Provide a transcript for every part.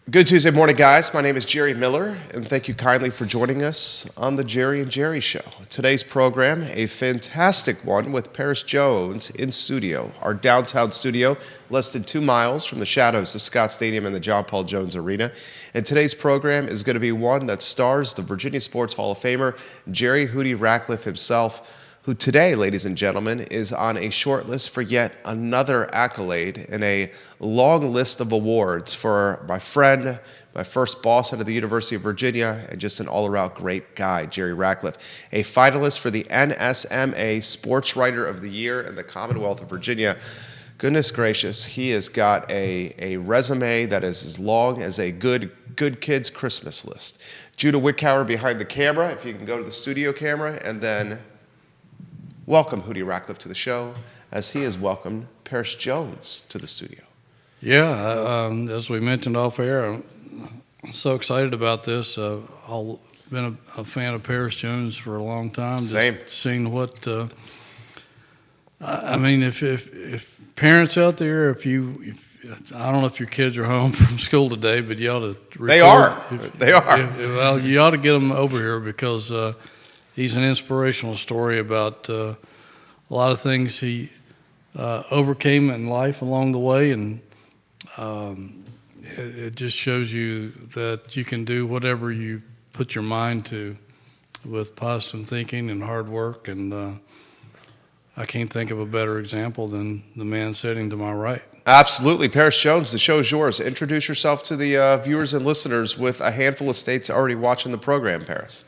Good Tuesday morning, guys. My name is Jerry Miller, and thank you kindly for joining us on the Jerry and Jerry Show. Today's program, a fantastic one with Perris Jones in studio, our downtown studio, less than 2 miles from the shadows of Scott Stadium and the John Paul Jones Arena. And today's program is going to be one that stars the Virginia Sports Hall of Famer, Jerry Hootie Ratcliffe himself, who today, ladies and gentlemen, is on a short list for yet another accolade in a long list of awards for my friend, my first boss out of the University of Virginia, and just an all-around great guy, Jerry Ratcliffe, a finalist for the NSMA Sports Writer of the Year in the Commonwealth of Virginia. Goodness gracious, he has got a resume that is as long as a good kid's Christmas list. Judah Wickower behind the camera, if you can go to the studio camera, and then welcome Hootie Ratcliffe to the show, as he has welcomed Perris Jones to the studio. Yeah, as we mentioned off air, I'm so excited about this. I've been a fan of Perris Jones for a long time. Same. Just seeing what, I mean, if parents out there, I don't know if your kids are home from school today, but you ought to record. They are. They are. Well, you ought to get them over here because he's an inspirational story about a lot of things he overcame in life along the way, and it just shows you that you can do whatever you put your mind to with positive thinking and hard work, and I can't think of a better example than the man sitting to my right. Absolutely. Perris Jones, the show is yours. Introduce yourself to the viewers and listeners with a handful of states already watching the program, Perris.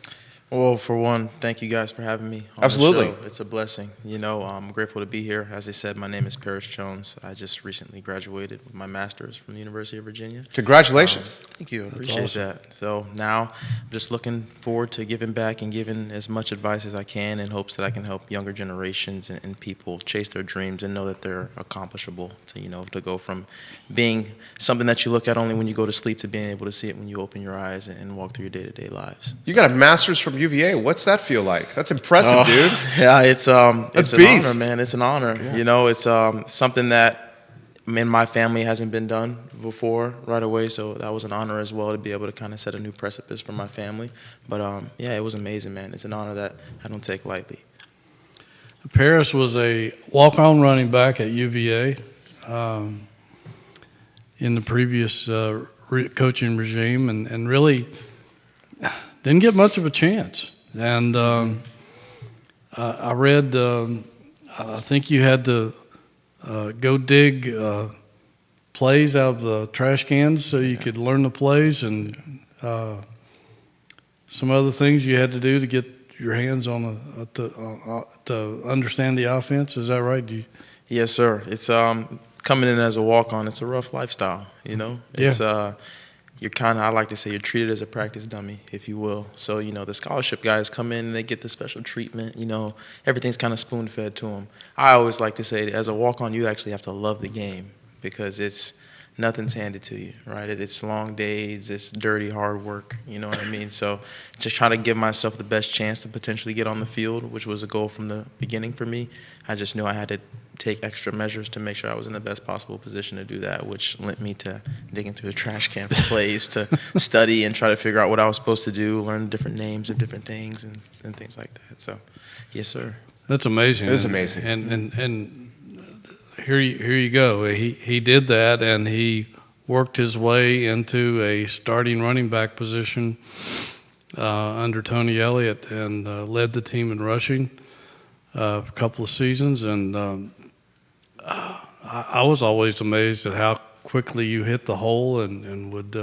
Well, for one, thank you guys for having me on Absolutely. the show. It's a blessing. You know, I'm grateful to be here. As I said, my name is Perris Jones. I just recently graduated with my master's from the University of Virginia. Congratulations. Thank you. I appreciate that. So now I'm just looking forward to giving back and giving as much advice as I can in hopes that I can help younger generations and people chase their dreams and know that they're accomplishable, to go from being something that you look at only when you go to sleep to being able to see it when you open your eyes and walk through your day-to-day lives. You got a master's from UVA. What's that feel like? That's impressive, dude. Yeah, it's an beast. honor, man. It's an honor. Yeah. It's something that in my family hasn't been done before right away, so that was an honor as well to be able to kind of set a new precipice for my family. But it was amazing, man. It's an honor that I don't take lightly. Perris was a walk-on running back at UVA in the previous coaching regime, and really didn't get much of a chance. And I read, I think you had to go dig plays out of the trash cans so you could learn the plays, and some other things you had to do to get your hands on to understand the offense. Is that right? Yes, sir. It's coming in as a walk-on. It's a rough lifestyle, It's I like to say you're treated as a practice dummy, if you will. So, the scholarship guys come in and they get the special treatment, everything's kind of spoon-fed to them. I always like to say, as a walk-on, you actually have to love the game because nothing's handed to you, right? It's long days, it's dirty, hard work, you know what I mean? So just trying to give myself the best chance to potentially get on the field, which was a goal from the beginning for me. I just knew I had to take extra measures to make sure I was in the best possible position to do that, which led me to digging through the trash can for plays to study and try to figure out what I was supposed to do, learn different names of different things and things like that. So, yes, sir. That's amazing. It is amazing. And here you go. He did that, and he worked his way into a starting running back position under Tony Elliott and led the team in rushing a couple of seasons. And I was always amazed at how quickly you hit the hole and would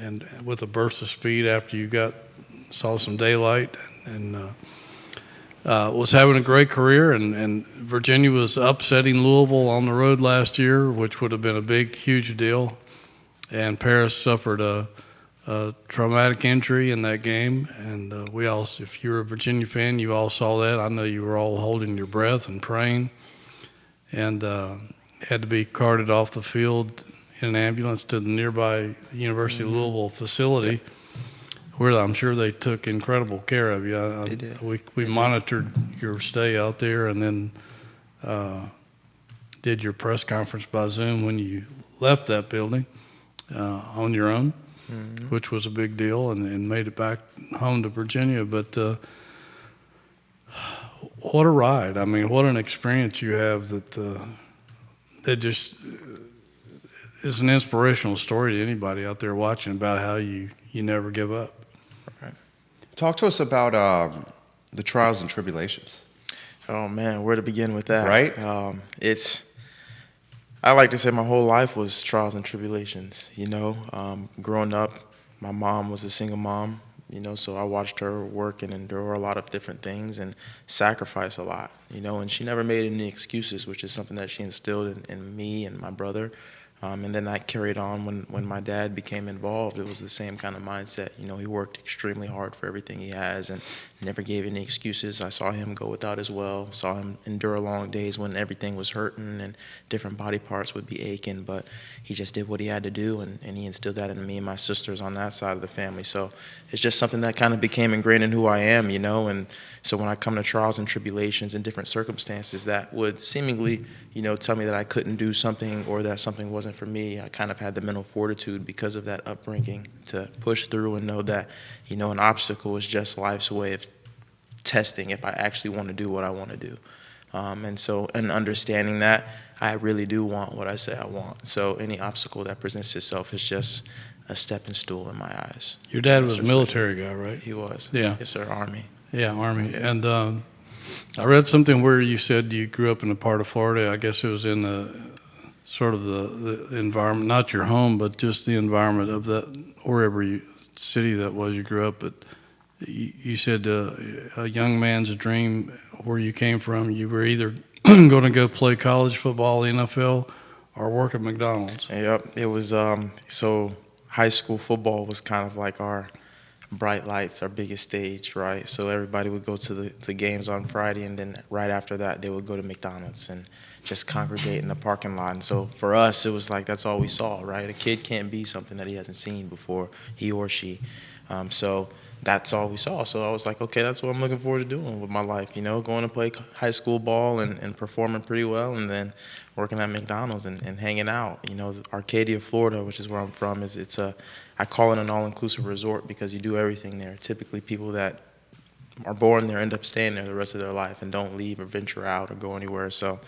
and with a burst of speed after you saw some daylight, and was having a great career, and Virginia was upsetting Louisville on the road last year, which would have been a huge deal. And Perris suffered a traumatic injury in that game, and if you're a Virginia fan, you all saw that. I know you were all holding your breath and praying, and had to be carted off the field in an ambulance to the nearby University of Louisville facility, where I'm sure they took incredible care of you. They did. We monitored your stay out there, and then did your press conference by Zoom when you left that building. on your own, which was a big deal, and made it back home to Virginia. But what a ride! I mean, what an experience you have that just is an inspirational story to anybody out there watching about how you never give up. Right. Talk to us about the trials and tribulations. Oh man, where to begin with that? Right. I like to say my whole life was trials and tribulations. Growing up, my mom was a single mom. So I watched her work and endure a lot of different things and sacrifice a lot. And she never made any excuses, which is something that she instilled in me and my brother. And then that carried on when my dad became involved. It was the same kind of mindset. He worked extremely hard for everything he has and never gave any excuses. I saw him go without as well, saw him endure long days when everything was hurting and different body parts would be aching, but he just did what he had to do, and he instilled that in me and my sisters on that side of the family. So it's just something that kind of became ingrained in who I am, and so when I come to trials and tribulations and different circumstances that would seemingly, tell me that I couldn't do something or that something wasn't for me, I kind of had the mental fortitude because of that upbringing to push through and know that, an obstacle is just life's way of testing if I actually want to do what I want to do. And understanding that, I really do want what I say I want. So any obstacle that presents itself is just a stepping stool in my eyes. Your dad was a military guy, right? He was. Yeah. Yes, sir, Army. Yeah, Army. Yeah. And I read something where you said you grew up in a part of Florida. I guess it was in the sort of the environment, not your home, but just the environment of that, wherever city that was you grew up. But you said a young man's dream where you came from, you were either going to go play college football, NFL, or work at McDonald's. Yep. It was, so high school football was kind of like our bright lights, our biggest stage, right? So everybody would go to the games on Friday, and then right after that, they would go to McDonald's and just congregate in the parking lot. And so for us, it was like that's all we saw, right? A kid can't be something that he hasn't seen before, he or she. So that's all we saw. So I was like, okay, that's what I'm looking forward to doing with my life, going to play high school ball and performing pretty well, and then working at McDonald's and hanging out. Arcadia, Florida, which is where I'm from, I call it an all-inclusive resort because you do everything there. Typically, people that are born there end up staying there the rest of their life and don't leave or venture out or go anywhere. So,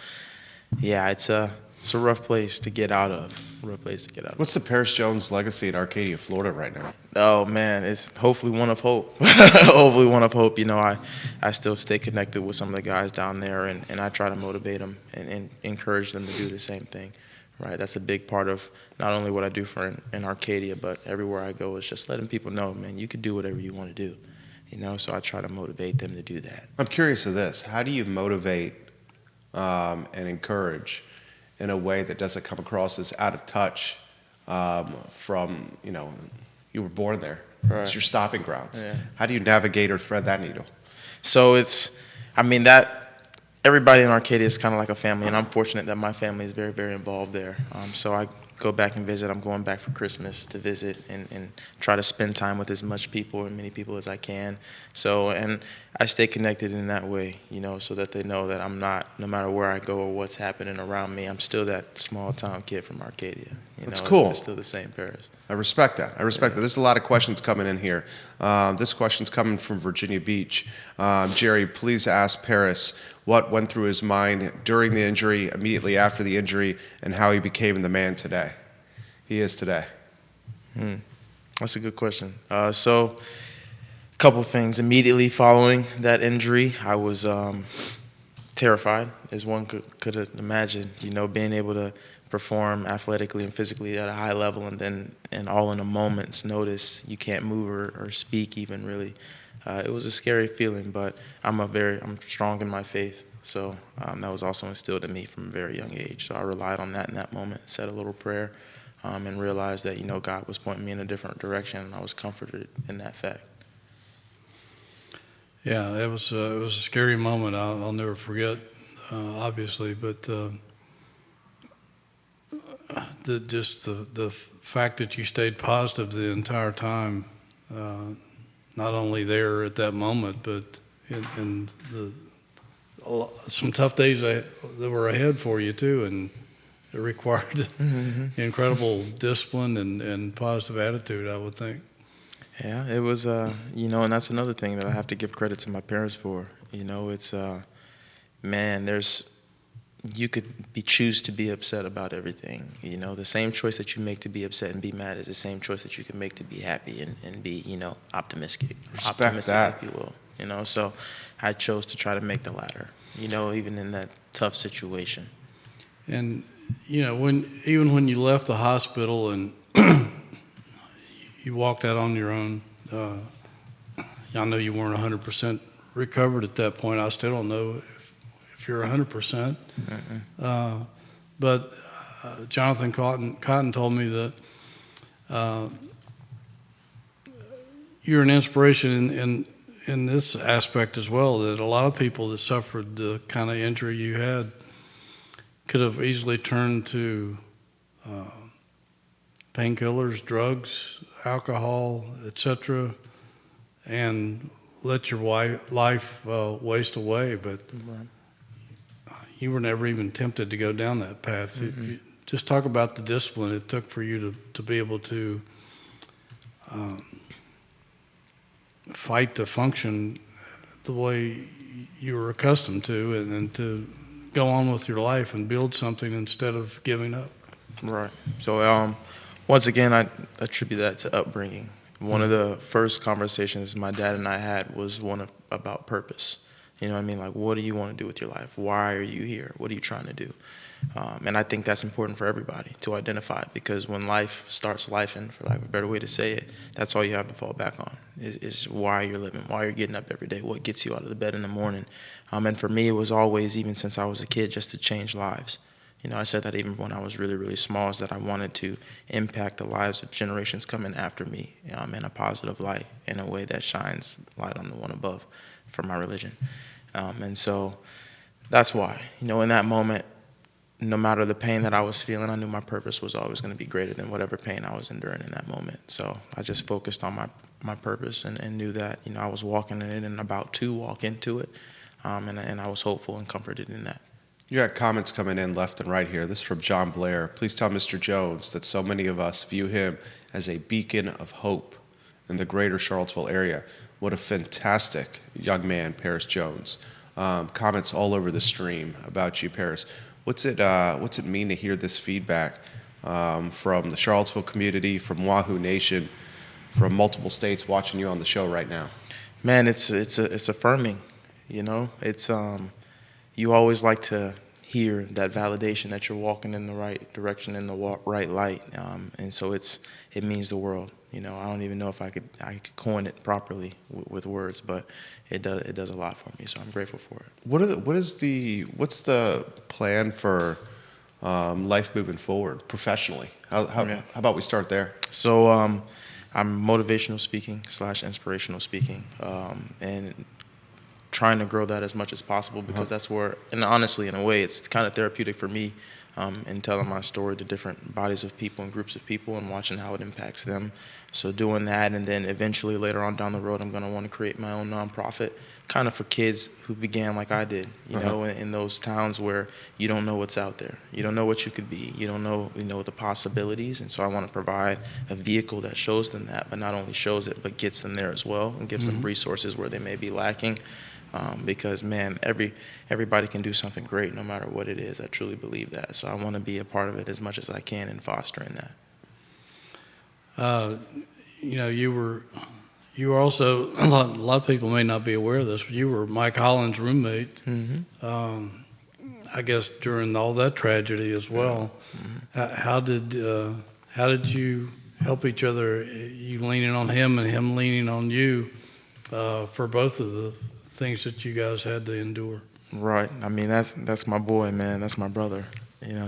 yeah, it's a rough place to get out of. What's the Perris Jones legacy in Arcadia, Florida right now? Oh, man, it's hopefully one of hope. Hopefully one of hope. I still stay connected with some of the guys down there, and I try to motivate them and encourage them to do the same thing. Right, that's a big part of not only what I do in Arcadia, but everywhere I go is just letting people know, man, you can do whatever you want to do. So I try to motivate them to do that. I'm curious of this. How do you motivate and encourage in a way that doesn't come across as out of touch from, you were born there. Right. It's your stopping grounds. Yeah. How do you navigate or thread that needle? So everybody in Arcadia is kind of like a family, and I'm fortunate that my family is very, very involved there. So I go back and visit. I'm going back for Christmas to visit and try to spend time with as much people and many people as I can. So, and I stay connected in that way, so that they know that I'm not, no matter where I go or what's happening around me, I'm still that small town kid from Arcadia. That's cool. It's still the same Perris. I respect that. that. There's a lot of questions coming in here. This question's coming from Virginia Beach. Jerry, please ask Perris what went through his mind during the injury, immediately after the injury, and how he became the man today. He is today. That's a good question. So, a couple things. Immediately following that injury, I was terrified, as one could imagine. Being able to perform athletically and physically at a high level, and all in a moment's notice, you can't move or speak even really. It was a scary feeling, but I'm strong in my faith. So that was also instilled in me from a very young age. So I relied on that in that moment, said a little prayer, and realized that, God was pointing me in a different direction, and I was comforted in that fact. Yeah, it was a scary moment. I'll never forget, obviously, but the fact that you stayed positive the entire time, not only there at that moment, but in some tough days that were ahead for you too, and it required incredible discipline and positive attitude, I would think. Yeah, it was, and that's another thing that I have to give credit to my parents for. It's, man, you could choose to be upset about everything. The same choice that you make to be upset and be mad is the same choice that you can make to be happy and be, optimistic. Optimistic, that. If you will. So I chose to try to make the latter, even in that tough situation. And, when you left the hospital and you walked out on your own, I know you weren't 100% recovered at that point. I still don't know if you're 100%. But Jonathan Cotton told me that you're an inspiration in this aspect as well, that a lot of people that suffered the kind of injury you had could have easily turned to painkillers, drugs, alcohol, etc., and let your life waste away, but you were never even tempted to go down that path. Just talk about the discipline it took for you to be able to fight to function the way you were accustomed to, and then to go on with your life and build something instead of giving up. Right. So once again, I attribute that to upbringing. One of the first conversations my dad and I had was one about purpose. Like, what do you want to do with your life? Why are you here? What are you trying to do? And I think that's important for everybody to identify, because when life starts lifing, for lack of a better way to say it, that's all you have to fall back on is why you're living, why you're getting up every day, what gets you out of the bed in the morning. And for me, it was always, even since I was a kid, just to change lives. I said that even when I was really, really small, is that I wanted to impact the lives of generations coming after me in a positive light, in a way that shines light on the one above for my religion. And so that's why, in that moment, no matter the pain that I was feeling, I knew my purpose was always going to be greater than whatever pain I was enduring in that moment. So I just focused on my purpose and knew that, I was walking in it and about to walk into it. And I was hopeful and comforted in that. You got comments coming in left and right here. This is from John Blair. Please tell Mr. Jones that so many of us view him as a beacon of hope in the greater Charlottesville area. What a fantastic young man, Perris Jones. Comments all over the stream about you, Perris. What's it mean to hear this feedback from the Charlottesville community, from Wahoo Nation, from multiple states watching you on the show right now? Man, it's affirming. It's you always like to hear that validation that you're walking in the right direction, in the right light, and so it means the world. I don't even know if I could coin it properly with words, but it does a lot for me. So I'm grateful for it. What's the plan for life moving forward professionally? How about we start there? So I'm motivational speaking / inspirational speaking, and trying to grow that as much as possible, because that's where, and honestly, in a way, it's kind of therapeutic for me in telling my story to different bodies of people and groups of people and watching how it impacts them. So doing that, and then eventually later on down the road, I'm going to want to create my own nonprofit, kind of for kids who began like I did, in those towns where you don't know what's out there. You don't know what you could be. You don't know, the possibilities. And so I want to provide a vehicle that shows them that, but not only shows it, but gets them there as well and gives them resources where they may be lacking. Because, man, everybody can do something great no matter what it is. I truly believe that. So I want to be a part of it as much as I can in fostering that. You were also, a lot of people may not be aware of this, but you were Mike Holland's roommate, I guess, during all that tragedy as well. How did you help each other, you leaning on him and him leaning on you for both of the things that you guys had to endure? Right. I mean, that's my boy, man. That's my brother.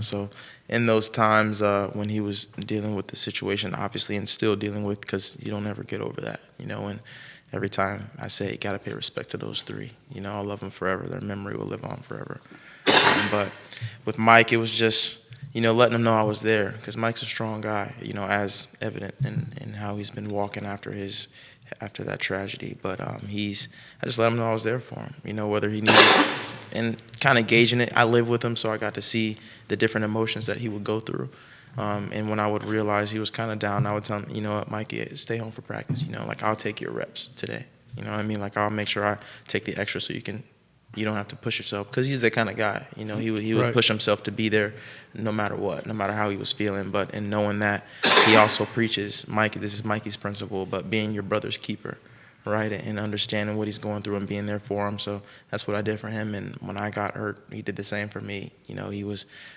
So in those times when he was dealing with the situation, obviously, and still dealing with, because you don't ever get over that, and every time I say, got to pay respect to those three. I'll love them forever. Their memory will live on forever. But with Mike, it was just, letting him know I was there, because Mike's a strong guy, as evident in how he's been walking after that tragedy. But I just let him know I was there for him, whether he needed, and kind of gauging it. I live with him, so I got to see the different emotions that he would go through. And when I would realize he was kind of down, I would tell him, you know what, Mikey, stay home for practice. You know, like, I'll take your reps today. You know what I mean? Like, I'll make sure I take the extra so you don't have to push yourself. Because he's that kind of guy. You know, he would Right. push himself to be there no matter what, no matter how he was feeling. But in knowing that, he also preaches, Mikey, this is Mikey's principle, but being your brother's keeper, right? And understanding what he's going through and being there for him. So that's what I did for him. And when I got hurt, he did the same for me. You know,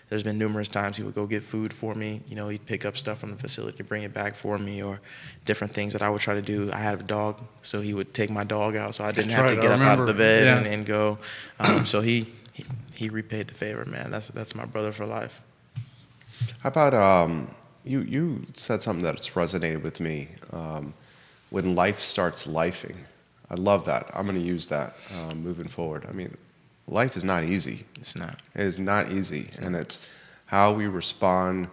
there's been numerous times he would go get food for me. You know, he'd pick up stuff from the facility, bring it back for me, or different things that I would try to do. I had a dog, so he would take my dog out, so I didn't have to get up out of the bed and go. So he repaid the favor, man. That's my brother for life. How about you said something that's resonated with me. When life starts lifing. I love that. I'm going to use that moving forward. I mean, life is not easy. It's not. It is not easy. And it's how we respond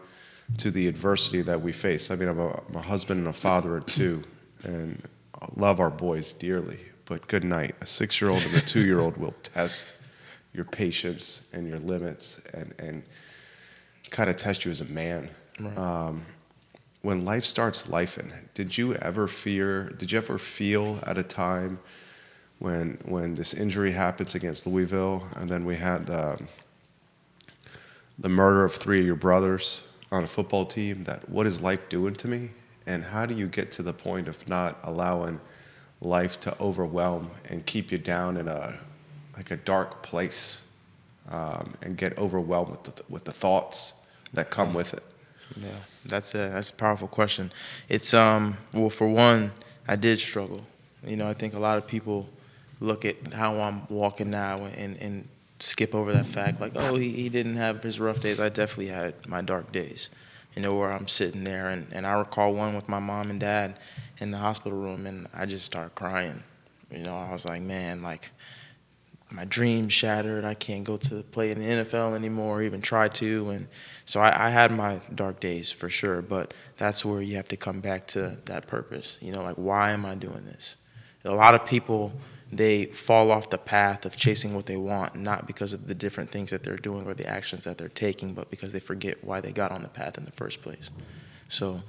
to the adversity that we face. I mean, I'm a husband and a father of two, and I love our boys dearly. But good night. A 6-year-old and a 2-year-old will test your patience and your limits and kind of test you as a man. Right. When life starts lifing, did you ever feel at a time when this injury happens against Louisville, and then we had the murder of 3 of your brothers on a football team, that what is life doing to me? And how do you get to the point of not allowing life to overwhelm and keep you down in a dark place, and get overwhelmed with the thoughts that come with it? Yeah, that's a powerful question. It's well, for one, I did struggle. You know, I think a lot of people look at how I'm walking now and skip over that fact, like, oh, he didn't have his rough days. I definitely had my dark days, you know, where I'm sitting there. And I recall one with my mom and dad in the hospital room, and I just started crying. You know, I was like, man, like, my dreams shattered. I can't go to play in the NFL anymore, or even try to. And so I had my dark days for sure, but that's where you have to come back to that purpose. You know, like, why am I doing this? A lot of people, they fall off the path of chasing what they want, not because of the different things that they're doing or the actions that they're taking, but because they forget why they got on the path in the first place. So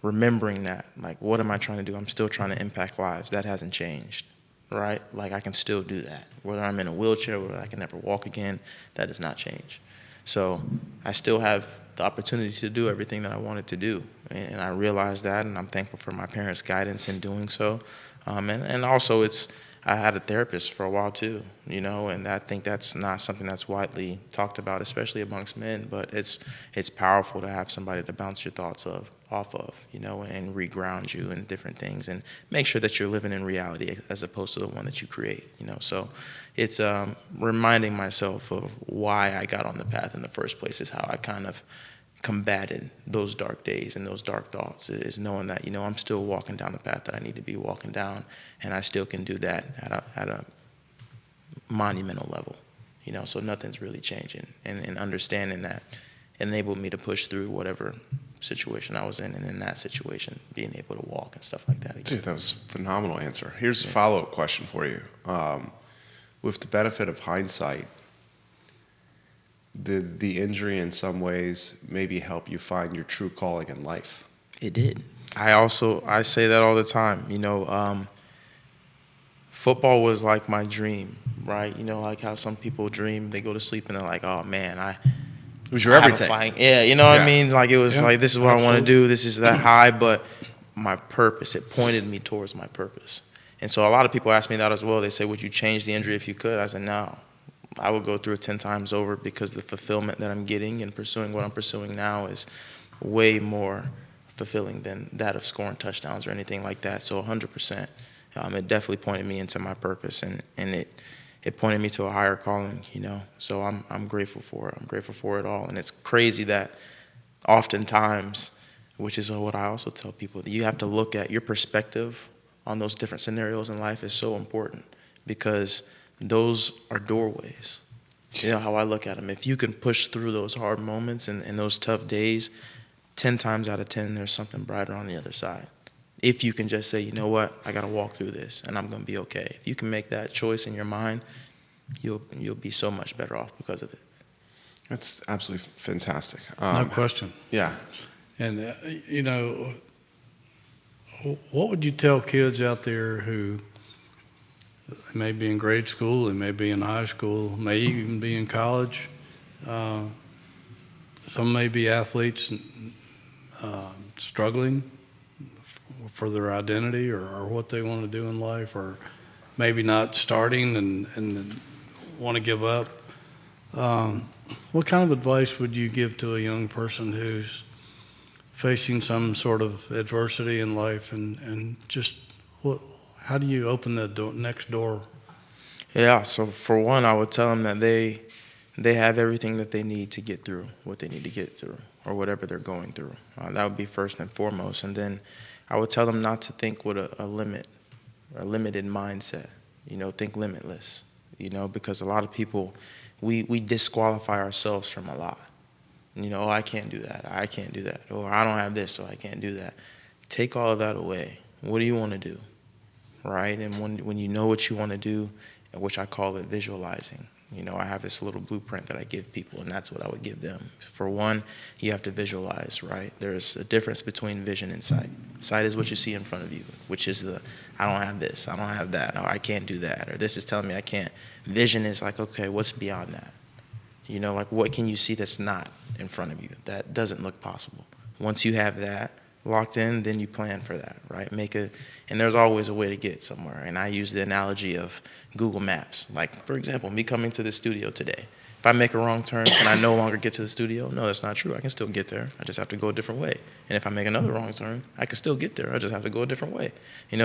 remembering that, like, what am I trying to do? I'm still trying to impact lives. That hasn't changed. Right? Like, I can still do that. Whether I'm in a wheelchair, whether I can never walk again, that does not change. So I still have the opportunity to do everything that I wanted to do. And I realized that, and I'm thankful for my parents' guidance in doing so. And also, I had a therapist for a while too, you know, and I think that's not something that's widely talked about, especially amongst men, but it's powerful to have somebody to bounce your thoughts off of, you know, and reground you in different things and make sure that you're living in reality as opposed to the one that you create, you know. So it's reminding myself of why I got on the path in the first place is how I kind of combated those dark days and those dark thoughts, is knowing that, you know, I'm still walking down the path that I need to be walking down, and I still can do that at a monumental level, you know. So nothing's really changing, and understanding that enabled me to push through whatever situation I was in, and in that situation being able to walk and stuff like that again. Dude, that was a phenomenal answer. Here's a follow-up question for you. With the benefit of hindsight, did the injury in some ways maybe help you find your true calling in life? It did. I say that all the time. You know, football was like my dream, right? You know, like how some people dream, they go to sleep and they're like, oh man, it was your everything. Yeah, you know what I mean? Like, it was like, this is what I want to do. This is that high, but my purpose, it pointed me towards my purpose. And so a lot of people ask me that as well. They say, would you change the injury if you could? I said, no. I would go through it 10 times over, because the fulfillment that I'm getting and pursuing what I'm pursuing now is way more fulfilling than that of scoring touchdowns or anything like that. So 100%. It definitely pointed me into my purpose, and it pointed me to a higher calling, you know. So I'm grateful for it. I'm grateful for it all. And it's crazy that oftentimes, which is what I also tell people, that you have to look at your perspective on those different scenarios in life is so important, because those are doorways. You know how I look at them. If you can push through those hard moments and those tough days, 10 times out of 10, there's something brighter on the other side. If you can just say, you know what, I got to walk through this and I'm going to be okay. If you can make that choice in your mind, you'll be so much better off because of it. That's absolutely fantastic. No question. Yeah. And, what would you tell kids out there who may be in grade school, they may be in high school, may even be in college? Some may be athletes struggling for their identity or what they want to do in life, or maybe not starting and want to give up. What kind of advice would you give to a young person who's facing some sort of adversity in life, and just how do you open the next door? Yeah, so for one, I would tell them that they have everything that they need to get through what they need to get through, or whatever they're going through. That would be first and foremost. And then I would tell them not to think with a limited mindset. Think limitless. Because a lot of people, we disqualify ourselves from a lot. I can't do that. I can't do that. Or I don't have this, so I can't do that. Take all of that away. What do you want to do? Right? And when you know what you want to do, which I call it visualizing. I have this little blueprint that I give people, and that's what I would give them. For one, you have to visualize, right? There's a difference between vision and sight. Sight is what you see in front of you, which is I don't have this, I don't have that, or I can't do that, or this is telling me I can't. Vision is like, okay, what's beyond that? What can you see that's not in front of you, that doesn't look possible? Once you have that locked in, then you plan for that, right? And there's always a way to get somewhere. And I use the analogy of Google Maps. Like, for example, me coming to the studio today. If I make a wrong turn, can I no longer get to the studio? No, that's not true. I can still get there. I just have to go a different way. And if I make another wrong turn, I can still get there. I just have to go a different way.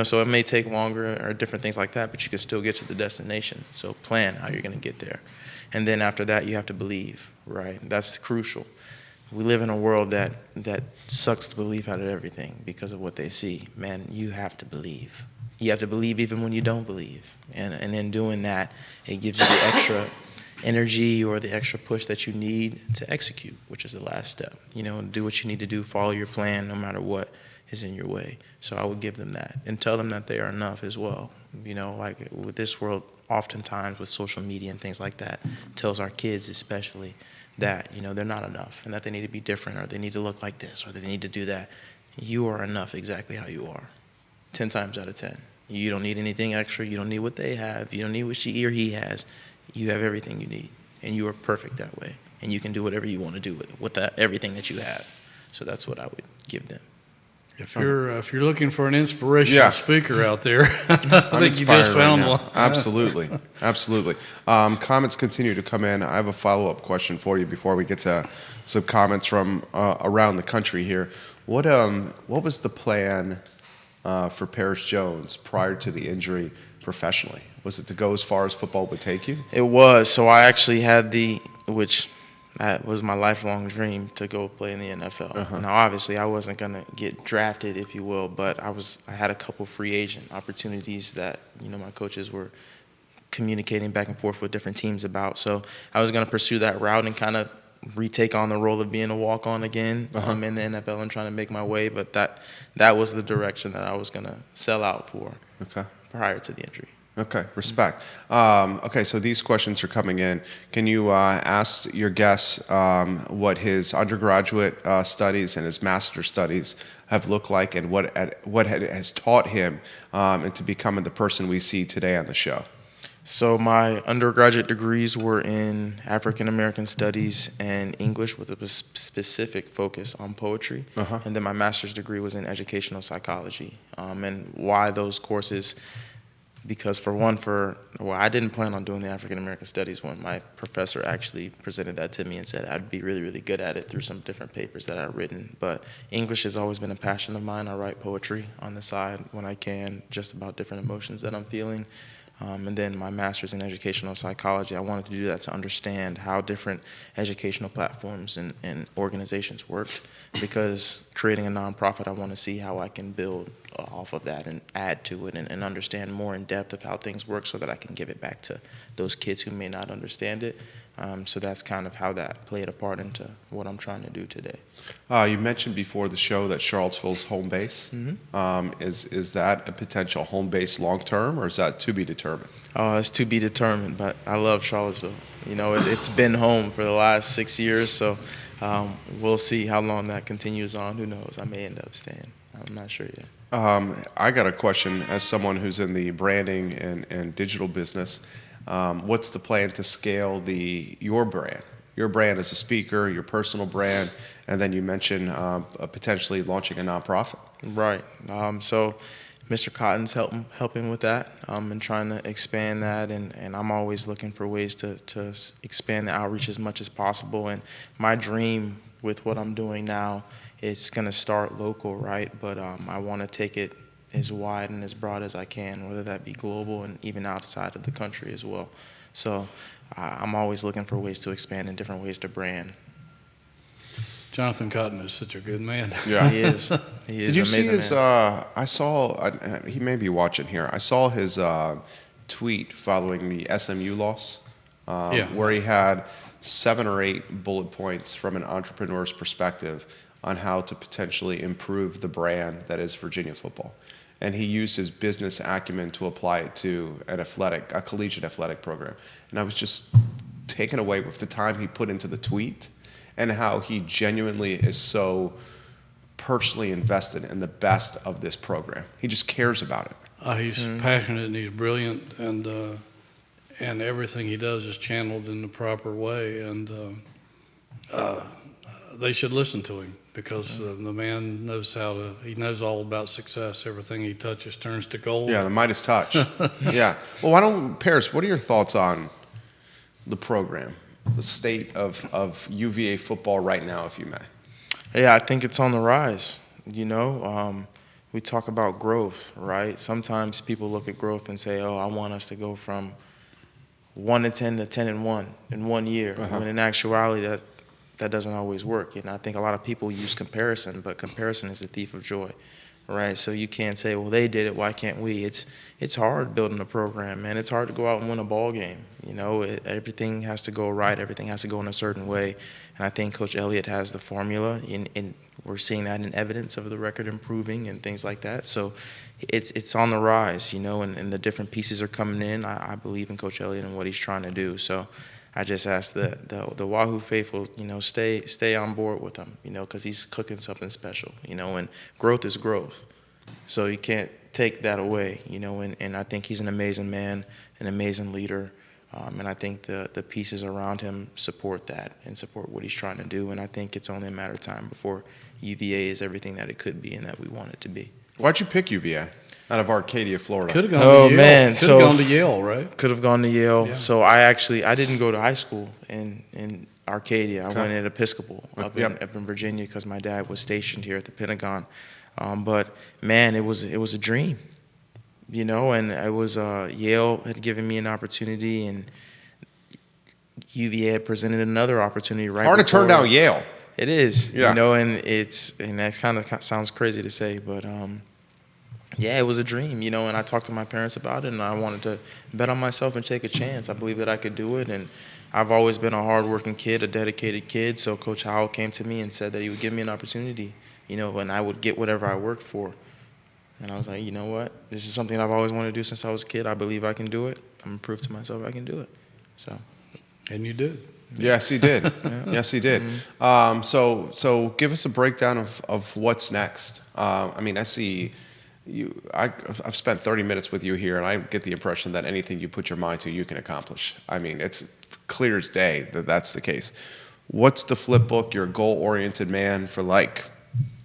So it may take longer or different things like that, but you can still get to the destination. So plan how you're going to get there. And then after that, you have to believe, right? That's crucial. We live in a world that sucks the belief out of everything because of what they see. Man, you have to believe. You have to believe even when you don't believe. And in doing that, it gives you the extra energy or the extra push that you need to execute, which is the last step. Do what you need to do, follow your plan no matter what is in your way. So I would give them that and tell them that they are enough as well. Like with this world, oftentimes with social media and things like that, tells our kids especially that they're not enough and that they need to be different, or they need to look like this, or they need to do that. You are enough exactly how you are, 10 times out of 10. You don't need anything extra. You don't need what they have. You don't need what she or he has. You have everything you need, and you are perfect that way, and you can do whatever you want to do with that, everything that you have. So that's what I would give them. If you're looking for an inspirational speaker out there, I think you just found one. Absolutely. Comments continue to come in. I have a follow-up question for you before we get to some comments from around the country here. What was the plan for Perris Jones prior to the injury professionally? Was it to go as far as football would take you? It was. So I actually had that was my lifelong dream, to go play in the NFL. Uh-huh. Now, obviously, I wasn't going to get drafted, if you will, but I had a couple free agent opportunities that, my coaches were communicating back and forth with different teams about. So I was going to pursue that route and kind of retake on the role of being a walk-on again in the NFL and trying to make my way. But that was the direction that I was going to sell out for prior to the injury. Okay, respect. Okay, so these questions are coming in. Can you ask your guest what his undergraduate studies and his master's studies have looked like, and what has taught him into becoming the person we see today on the show? So my undergraduate degrees were in African American Studies and English with a specific focus on poetry. And then my master's degree was in educational psychology. And why those courses? Because I didn't plan on doing the African American Studies one. My professor actually presented that to me and said I'd be really, really good at it through some different papers that I've written. But English has always been a passion of mine. I write poetry on the side when I can, just about different emotions that I'm feeling. And then my master's in educational psychology, I wanted to do that to understand how different educational platforms and organizations worked. Because creating a nonprofit, I want to see how I can build off of that and add to it and understand more in depth of how things work so that I can give it back to those kids who may not understand it. So that's kind of how that played a part into what I'm trying to do today. You mentioned before the show that Charlottesville's home base. Is that a potential home base long term, or is that to be determined? It's to be determined, but I love Charlottesville. You know, it's been home for the last 6 years, so we'll see how long that continues on. Who knows? I may end up staying. I'm not sure yet. I got a question as someone who's in the branding and digital business. What's the plan to scale your brand? Your brand as a speaker, your personal brand, and then you mentioned potentially launching a nonprofit. Right. So Mr. Cotton's helping with that and trying to expand that, and I'm always looking for ways to expand the outreach as much as possible. And my dream with what I'm doing now is going to start local, right? But I want to take it as wide and as broad as I can, whether that be global and even outside of the country as well. So I'm always looking for ways to expand and different ways to brand. Jonathan Cotton is such a good man. Yeah, he is. He is. Did you an see amazing his? man. I saw. He may be watching here. I saw his tweet following the SMU loss, where he had 7 or 8 bullet points from an entrepreneur's perspective on how to potentially improve the brand that is Virginia football. And he used his business acumen to apply it to a collegiate athletic program. And I was just taken away with the time he put into the tweet and how he genuinely is so personally invested in the best of this program. He just cares about it. He's passionate and he's brilliant, and everything he does is channeled in the proper way. And they should listen to him, because the man knows he knows all about success. Everything he touches turns to gold. Yeah, the Midas touch. Yeah. Well, Perris, what are your thoughts on the program, the state of UVA football right now, if you may? Yeah, I think it's on the rise. You know, we talk about growth, right? Sometimes people look at growth and say, "Oh, I want us to go from 1-10 to 10-1 in 1 year." When in actuality, that doesn't always work. And I think a lot of people use comparison, but comparison is the thief of joy, right? So you can't say, well, they did it, why can't we? It's hard building a program, man. It's hard to go out and win a ball game. You know, everything has to go right. Everything has to go in a certain way. And I think Coach Elliott has the formula, and we're seeing that in evidence of the record improving and things like that. So it's on the rise, you know, and the different pieces are coming in. I believe in Coach Elliott and what he's trying to do. So I just ask the Wahoo faithful, you know, stay on board with him, you know, because he's cooking something special, you know, and growth is growth. So you can't take that away, you know, and I think he's an amazing man, an amazing leader, and I think the pieces around him support that and support what he's trying to do, and I think it's only a matter of time before UVA is everything that it could be and that we want it to be. Why'd you pick UVA out of Arcadia, Florida? Could have gone to Yale. Man, could have gone to Yale, right? Could have gone to Yale. Yeah. So I didn't go to high school in Arcadia. I went at Episcopal up in Virginia because my dad was stationed here at the Pentagon. But man, it was a dream, you know. And it was Yale had given me an opportunity, and UVA had presented another opportunity. Right, hard to turn down Yale. It is, yeah. You know, and that kind of sounds crazy to say, but yeah, it was a dream, you know. And I talked to my parents about it, and I wanted to bet on myself and take a chance. I believe that I could do it, and I've always been a hardworking kid, a dedicated kid. So Coach Howell came to me and said that he would give me an opportunity, you know, and I would get whatever I worked for. And I was like, you know what? This is something I've always wanted to do since I was a kid. I believe I can do it. I'm going to prove to myself I can do it. So. And you did. Yes, he did. Yes, he did. Mm-hmm. So give us a breakdown of what's next. I mean, I see you. I've spent 30 minutes with you here, and I get the impression that anything you put your mind to, you can accomplish. I mean, it's clear as day that that's the case. What's the flip book? You're a goal-oriented man for like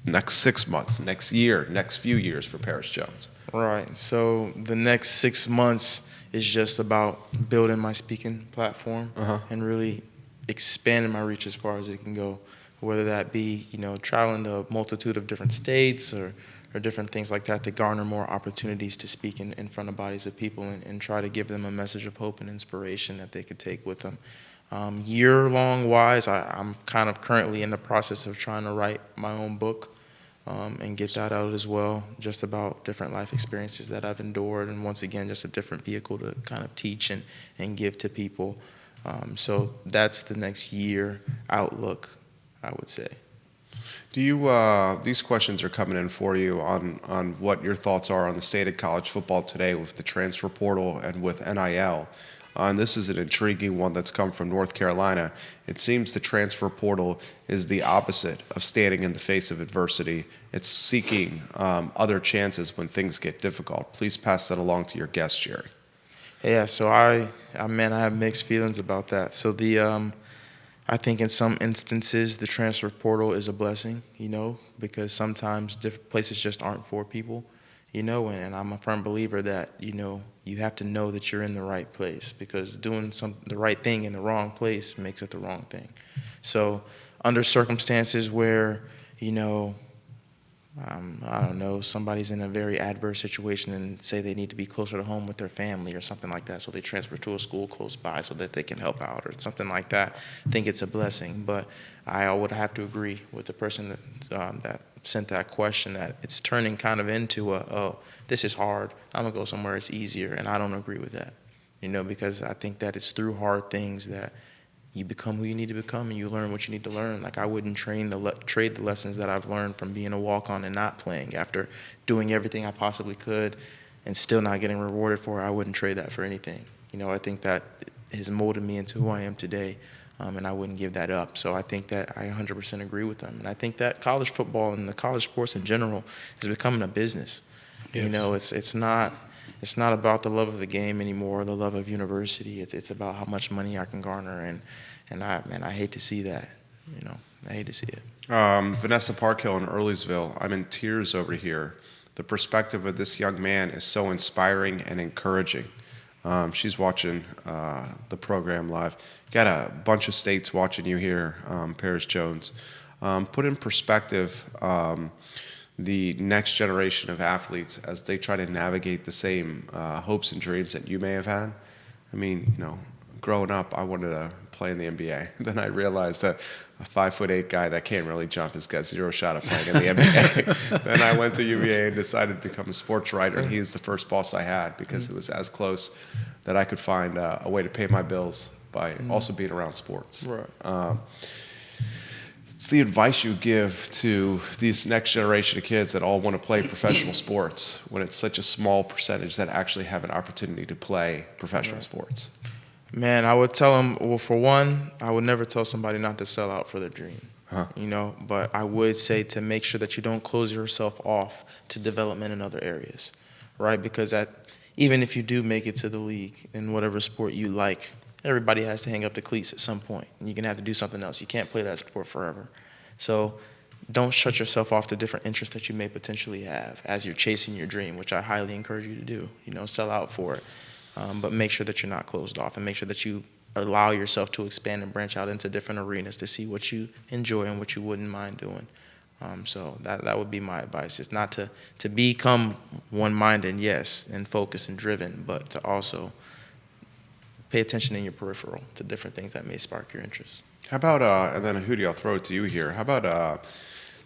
next 6 months, next year, next few years for Perris Jones. Right. So the next 6 months is just about building my speaking platform and really expanding my reach as far as it can go, whether that be, you know, traveling to a multitude of different states or different things like that to garner more opportunities to speak in front of bodies of people and try to give them a message of hope and inspiration that they could take with them. Year-long wise, I'm kind of currently in the process of trying to write my own book. and get that out as well, just about different life experiences that I've endured, and once again, just a different vehicle to kind of teach and give to people. So that's the next year outlook, I would say. Do you, these questions are coming in for you on what your thoughts are on the state of college football today with the transfer portal and with NIL. And this is an intriguing one that's come from North Carolina. It seems the transfer portal is the opposite of standing in the face of adversity. It's seeking other chances when things get difficult. Please pass that along to your guest, Jerry. Yeah, so I have mixed feelings about that. So I think in some instances the transfer portal is a blessing, because sometimes different places just aren't for people, and I'm a firm believer that, you have to know that you're in the right place, because doing the right thing in the wrong place makes it the wrong thing. So under circumstances where, I don't know, somebody's in a very adverse situation and say they need to be closer to home with their family or something like that, so they transfer to a school close by so that they can help out or something like that, I think it's a blessing. But I would have to agree with the person that sent that question, that it's turning kind of into this is hard, I'm going to go somewhere it's easier, and I don't agree with that, because I think that it's through hard things that you become who you need to become, and you learn what you need to learn. Like, I wouldn't trade the lessons that I've learned from being a walk-on and not playing after doing everything I possibly could and still not getting rewarded for it. I wouldn't trade that for anything. I think that has molded me into who I am today, and I wouldn't give that up. So I think that I 100% agree with them. And I think that college football and the college sports in general is becoming a business. Yes. It's not about the love of the game anymore, the love of university. It's about how much money I can garner, and I hate to see that. I hate to see it. Vanessa Parkhill in Earlysville, I'm in tears over here. The perspective of this young man is so inspiring and encouraging. She's watching the program live. Got a bunch of states watching you here, Perris Jones. Put in perspective the next generation of athletes as they try to navigate the same hopes and dreams that you may have had. I mean, growing up, I wanted to play in the NBA. Then I realized that a 5'8" guy that can't really jump has got zero shot of playing in the NBA. Then I went to UVA and decided to become a sports writer, and he is the first boss I had because it was as close that I could find a way to pay my bills by also being around sports. Right. It's the advice you give to these next generation of kids that all want to play professional sports when it's such a small percentage that actually have an opportunity to play professional sports. Man, I would tell them, well, for one, I would never tell somebody not to sell out for their dream, but I would say to make sure that you don't close yourself off to development in other areas, right? Because even if you do make it to the league in whatever sport you like, everybody has to hang up the cleats at some point, and you're going to have to do something else. You can't play that sport forever. So don't shut yourself off to different interests that you may potentially have as you're chasing your dream, which I highly encourage you to do. Sell out for it. But make sure that you're not closed off, and make sure that you allow yourself to expand and branch out into different arenas to see what you enjoy and what you wouldn't mind doing. So that would be my advice. It's not to become one-minded, yes, and focused and driven, but to also pay attention in your peripheral to different things that may spark your interest. How about, and then Hootie, I'll throw it to you here. How about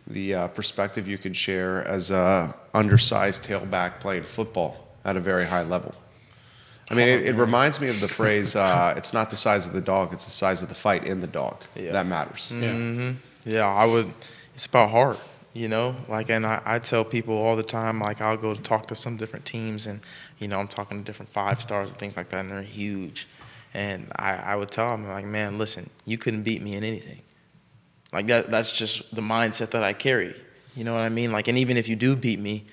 the perspective you can share as a undersized tailback playing football at a very high level? I mean, it reminds me of the phrase, it's not the size of the dog, it's the size of the fight in the dog that matters. Mm-hmm. Yeah, it's about heart, and I tell people all the time, I'll go to talk to some different teams, and, I'm talking to different 5 stars and things like that, and they're huge. And I would tell them, man, listen, you couldn't beat me in anything. That's just the mindset that I carry. You know what I mean? And even if you do beat me,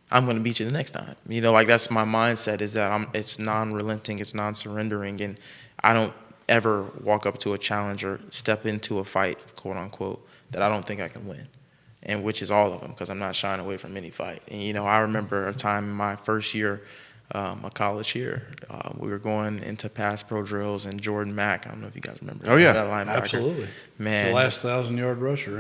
I'm going to beat you the next time. That's my mindset, is that it's non-relenting, it's non-surrendering, and I don't ever walk up to a challenge or step into a fight, quote unquote, that I don't think I can win, and which is all of them, because I'm not shying away from any fight. And I remember a time in my first year, a college year, we were going into pass pro drills, and Jordan Mack, I don't know if you guys remember. Oh yeah, that linebacker. Absolutely. Man, the last 1,000-yard rusher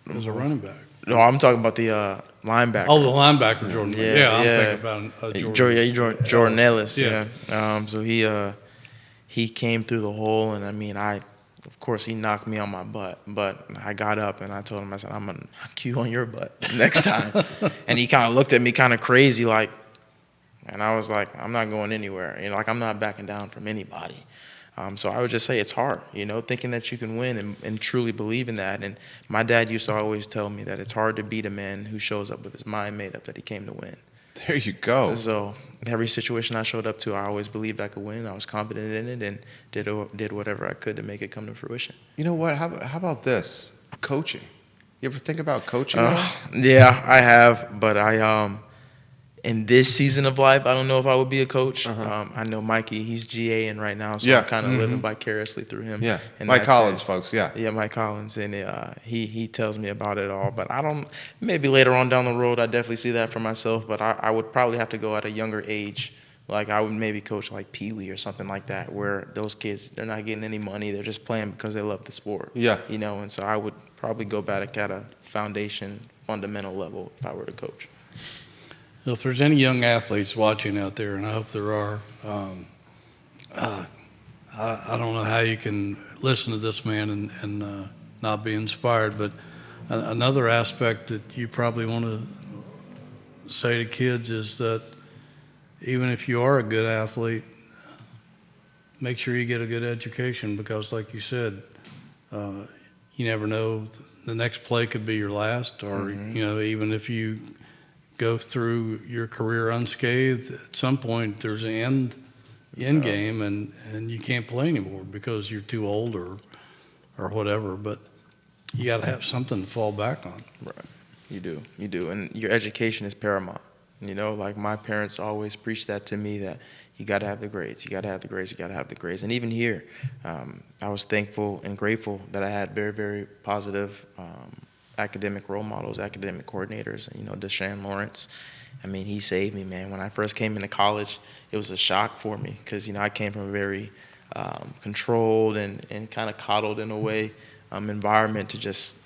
as a running back. No, I'm talking about the linebacker. Oh, the linebacker, Jordan. Yeah, I'm thinking about Jordan Ellis. Yeah. So he came through the hole, and of course, he knocked me on my butt, but I got up and I told him, I said, I'm going to knock you on your butt next time. And he kind of looked at me kind of crazy, like, and I was like, I'm not going anywhere. You know, like, I'm not backing down from anybody. So I would just say it's hard, you know, thinking that you can win and truly believe in that. And my dad used to always tell me that it's hard to beat a man who shows up with his mind made up that he came to win. There you go. So every situation I showed up to, I always believed I could win. I was confident in it and did whatever I could to make it come to fruition. You know what? How about this? Coaching. You ever think about coaching? Yeah, I have. But in this season of life, I don't know if I would be a coach. I know Mikey, he's GAing right now, so I'm kind of living vicariously through him. Yeah, Mike Collins, folks, yeah. Yeah, Mike Collins, and he tells me about it all. But I don't, maybe later on down the road, I definitely see that for myself, but I would probably have to go at a younger age. Like, I would maybe coach like Pee Wee or something like that, where those kids, they're not getting any money, they're just playing because they love the sport. Yeah. You know, and so I would probably go back at a fundamental level if I were to coach. So if there's any young athletes watching out there, and I hope there are, I don't know how you can listen to this man and not be inspired, but another aspect that you probably want to say to kids is that even if you are a good athlete, make sure you get a good education, because like you said, you never know, the next play could be your last, or you know, even if you go through your career unscathed, at some point there's an end game, and you can't play anymore because you're too old or whatever. But you got to have something to fall back on. Right, you do, and your education is paramount. You know, like, my parents always preached that to me, that you got to have the grades, you got to have the grades, you got to have the grades. And even here, I was thankful and grateful that I had very, very positive academic role models, academic coordinators. You know, Deshaun Lawrence, I mean, he saved me, man. When I first came into college, it was a shock for me because, you know, I came from a very controlled and kind of coddled in a way environment to just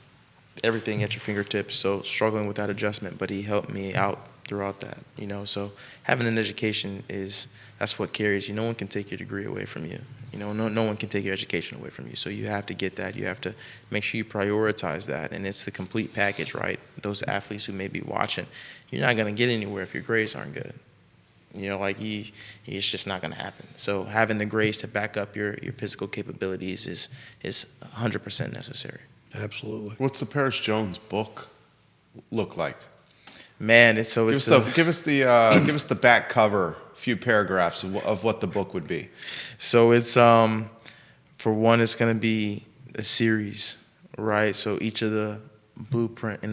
everything at your fingertips, so struggling with that adjustment. But he helped me out throughout that, you know. So having an education that's what carries you. No one can take your degree away from you. You know, no one can take your education away from you. So you have to get that. You have to make sure you prioritize that. And it's the complete package, right? Those athletes who may be watching, you're not going to get anywhere if your grades aren't good. You know, like, it's just not going to happen. So having the grades to back up your physical capabilities is 100% necessary. Absolutely. What's the Perris Jones book look like? Man, give us the back cover, few paragraphs of what the book would be. So it's for one, it's going to be a series, right? So each of the blueprint,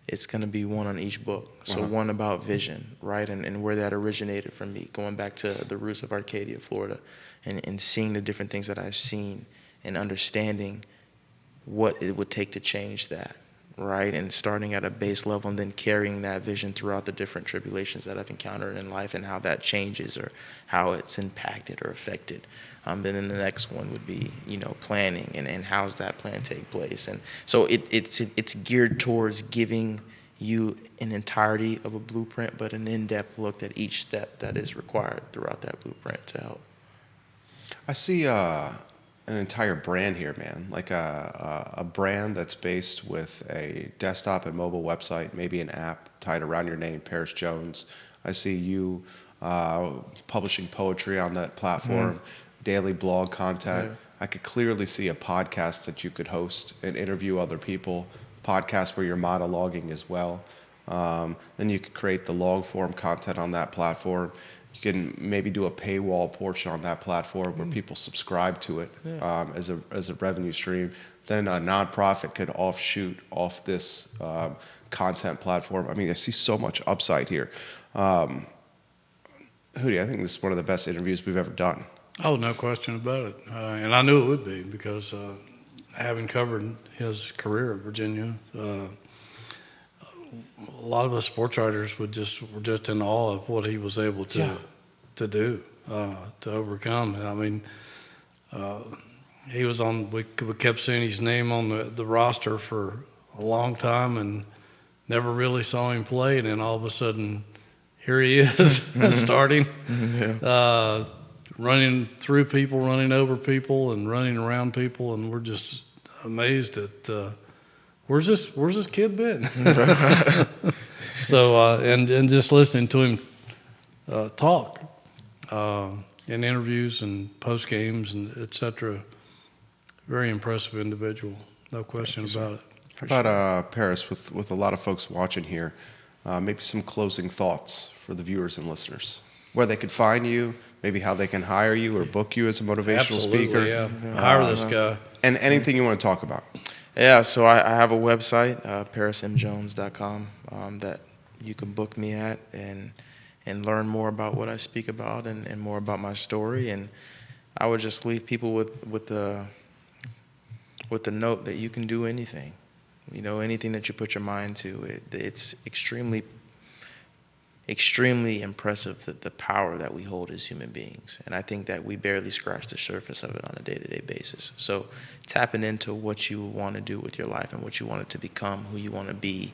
it's going to be one on each book. So one about vision, right, and where that originated from me, going back to the roots of Arcadia, Florida, and seeing the different things that I've seen and understanding what it would take to change that. Right, and starting at a base level and then carrying that vision throughout the different tribulations that I've encountered in life and how that changes or how it's impacted or affected. And then the next one would be, you know, planning and how's that plan take place. And so it's geared towards giving you an entirety of a blueprint, but an in-depth look at each step that is required throughout that blueprint to help. I see an entire brand here, man, like a brand that's based with a desktop and mobile website, maybe an app tied around your name, Perris Jones. I see you publishing poetry on that platform, daily blog content. Yeah. I could clearly see a podcast that you could host and interview other people, podcast where you're monologuing as well. Then you could create the long form content on that platform. You can maybe do a paywall portion on that platform where people subscribe to it as a revenue stream. Then a nonprofit could offshoot off this content platform. I mean, I see so much upside here. Hootie, I think this is one of the best interviews we've ever done. Oh, no question about it. And I knew it would be because having covered his career at Virginia, a lot of us sports writers were just in awe of what he was able to do, to overcome. I mean, he was on. We kept seeing his name on the roster for a long time and never really saw him play. And then all of a sudden, here he is starting. running through people, running over people, and running around people, and we're just amazed at where's this kid been? So and just listening to him talk in interviews and post games and etc. Very impressive individual, no question about it. How about Perris, with a lot of folks watching here, maybe some closing thoughts for the viewers and listeners, where they could find you, maybe how they can hire you or book you as a motivational speaker. Yeah. Hire this guy. And anything you want to talk about. Yeah, so I have a website, PerrisMJones.com, that you can book me at and learn more about what I speak about and more about my story. And I would just leave people with the note that you can do anything. You know, anything that you put your mind to, it's extremely impressive the power that we hold as human beings. And I think that we barely scratch the surface of it on a day-to-day basis. So tapping into what you want to do with your life and what you want it to become, who you want to be,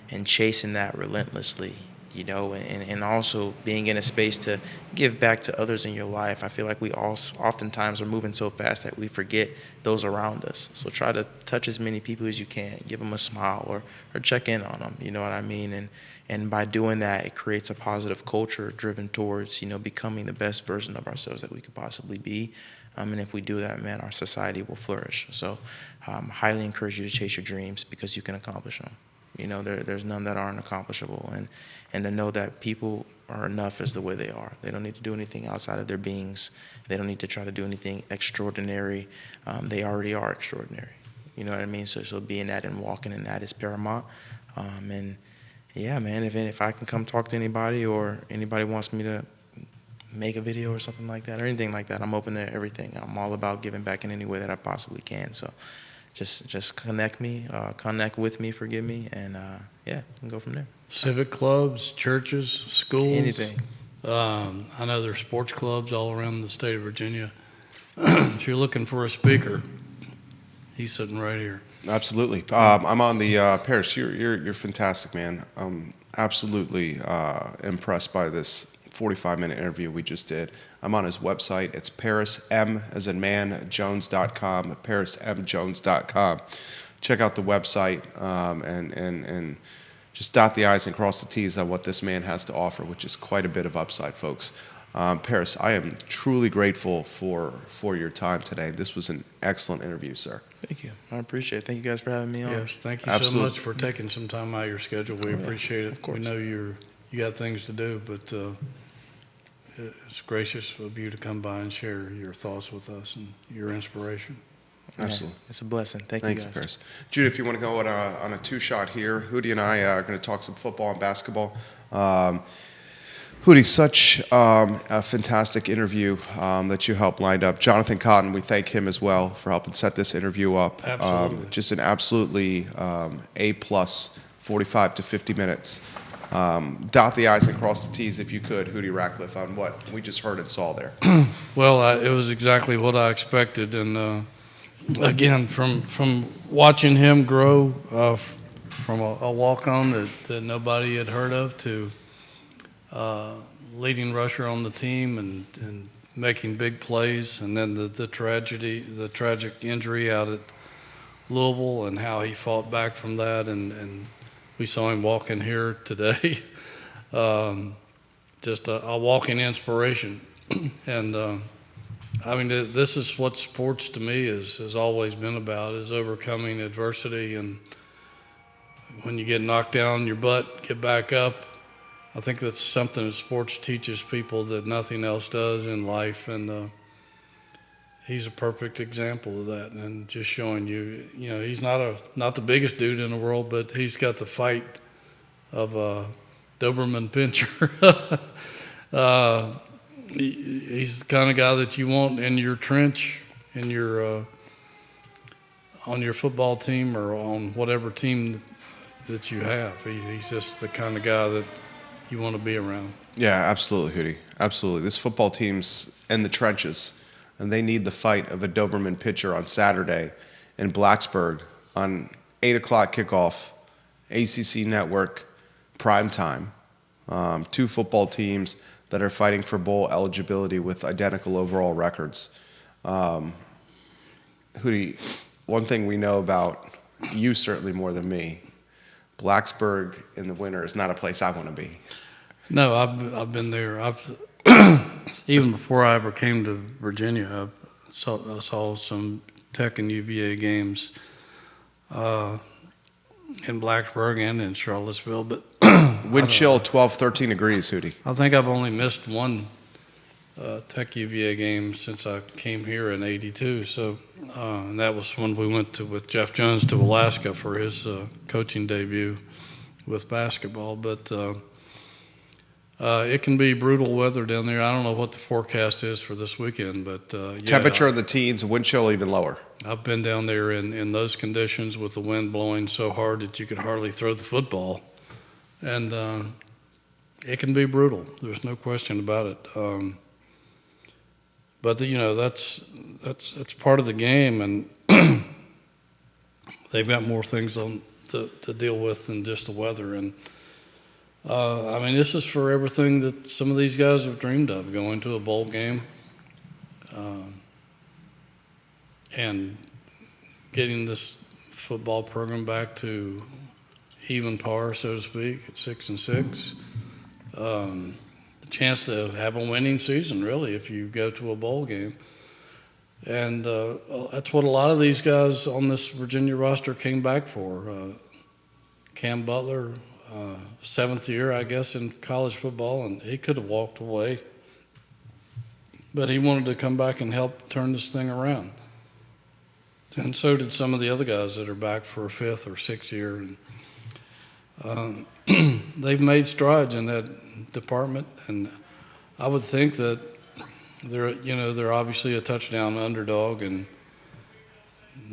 and chasing that relentlessly, you know, and also being in a space to give back to others in your life. I feel like we all oftentimes are moving so fast that we forget those around us. So try to touch as many people as you can, give them a smile or check in on them, you know what I mean? And by doing that, it creates a positive culture driven towards, you know, becoming the best version of ourselves that we could possibly be. And if we do that, man, our society will flourish. So highly encourage you to chase your dreams because you can accomplish them. You know, there's none that aren't accomplishable. And to know that people are enough as the way they are. They don't need to do anything outside of their beings. They don't need to try to do anything extraordinary. They already are extraordinary. You know what I mean? So being that and walking in that is paramount. And yeah, man, if I can come talk to anybody or anybody wants me to make a video or something like that or anything like that, I'm open to everything. I'm all about giving back in any way that I possibly can. So just connect with me, forgive me, and yeah, we can go from there. Civic clubs, churches, schools. Anything. I know there's sports clubs all around the state of Virginia. If you're looking for a speaker, he's sitting right here. Absolutely. I'm on the Perris. You're fantastic, man. I'm absolutely impressed by this 45-minute interview we just did. I'm on his website. It's PerrisM as in man, Jones.com, PerrisMJones.com. Check out the website and just dot the I's and cross the T's on what this man has to offer, which is quite a bit of upside, folks. Perris, I am truly grateful for your time today. This was an excellent interview, sir. Thank you. I appreciate it. Thank you guys for having me on. Yes, thank you Absolutely. so much for taking some time out of your schedule. We appreciate it. Of course. We know you got things to do, but it's gracious of you to come by and share your thoughts with us and your inspiration. Absolutely. Yeah, it's a blessing. Thank you, guys. Perris. Jude, if you want to go on a two-shot here, Hootie and I are going to talk some football and basketball. Hootie, such a fantastic interview that you helped lined up. Jonathan Cotton, we thank him as well for helping set this interview up. Absolutely. Just an absolutely A-plus 45 to 50 minutes. Dot the I's and cross the T's if you could, Hootie Ratcliffe, on what we just heard and saw there. Well, it was exactly what I expected, and again, from watching him grow from a walk-on that nobody had heard of to leading rusher on the team and making big plays, and then the tragic injury out at Louisville and how he fought back from that, and we saw him walk in here today. Just a walking inspiration. And I mean, this is what sports to me has always been about, is overcoming adversity. And when you get knocked down on your butt, get back up. I think that's something that sports teaches people that nothing else does in life. And he's a perfect example of that. And just showing you, he's not the biggest dude in the world, but he's got the fight of a Doberman Pinscher. He's the kind of guy that you want in your trench, in your on your football team or on whatever team that you have. He's just the kind of guy that you want to be around. Yeah, absolutely, Hootie. Absolutely. This football team's in the trenches, and they need the fight of a Doberman pitcher on Saturday in Blacksburg on 8 o'clock kickoff, ACC Network, prime time. Two football teams that are fighting for bowl eligibility with identical overall records. One thing we know about you certainly more than me, Blacksburg in the winter is not a place I want to be. No, I've been there. Even before I ever came to Virginia, I saw some Tech and UVA games in Blacksburg and in Charlottesville, but wind chill 12, 13 degrees, Hootie. I think I've only missed one Tech UVA game since I came here in '82. So, and that was when we went with Jeff Jones to Alaska for his coaching debut with basketball. But it can be brutal weather down there. I don't know what the forecast is for this weekend, but temperature in the teens, wind chill even lower. I've been down there in those conditions with the wind blowing so hard that you could hardly throw the football, and it can be brutal. There's no question about it. But that's part of the game, and they've got more things to deal with than just the weather. And this is for everything that some of these guys have dreamed of: going to a bowl game, and getting this football program back to even par, so to speak, at 6-6. The chance to have a winning season, really, if you go to a bowl game. And that's what a lot of these guys on this Virginia roster came back for. Cam Butler, 7th year, I guess, in college football, and he could have walked away. But he wanted to come back and help turn this thing around. And so did some of the other guys that are back for a 5th or 6th year. And they've made strides in that department, and I would think that they're obviously a touchdown underdog, and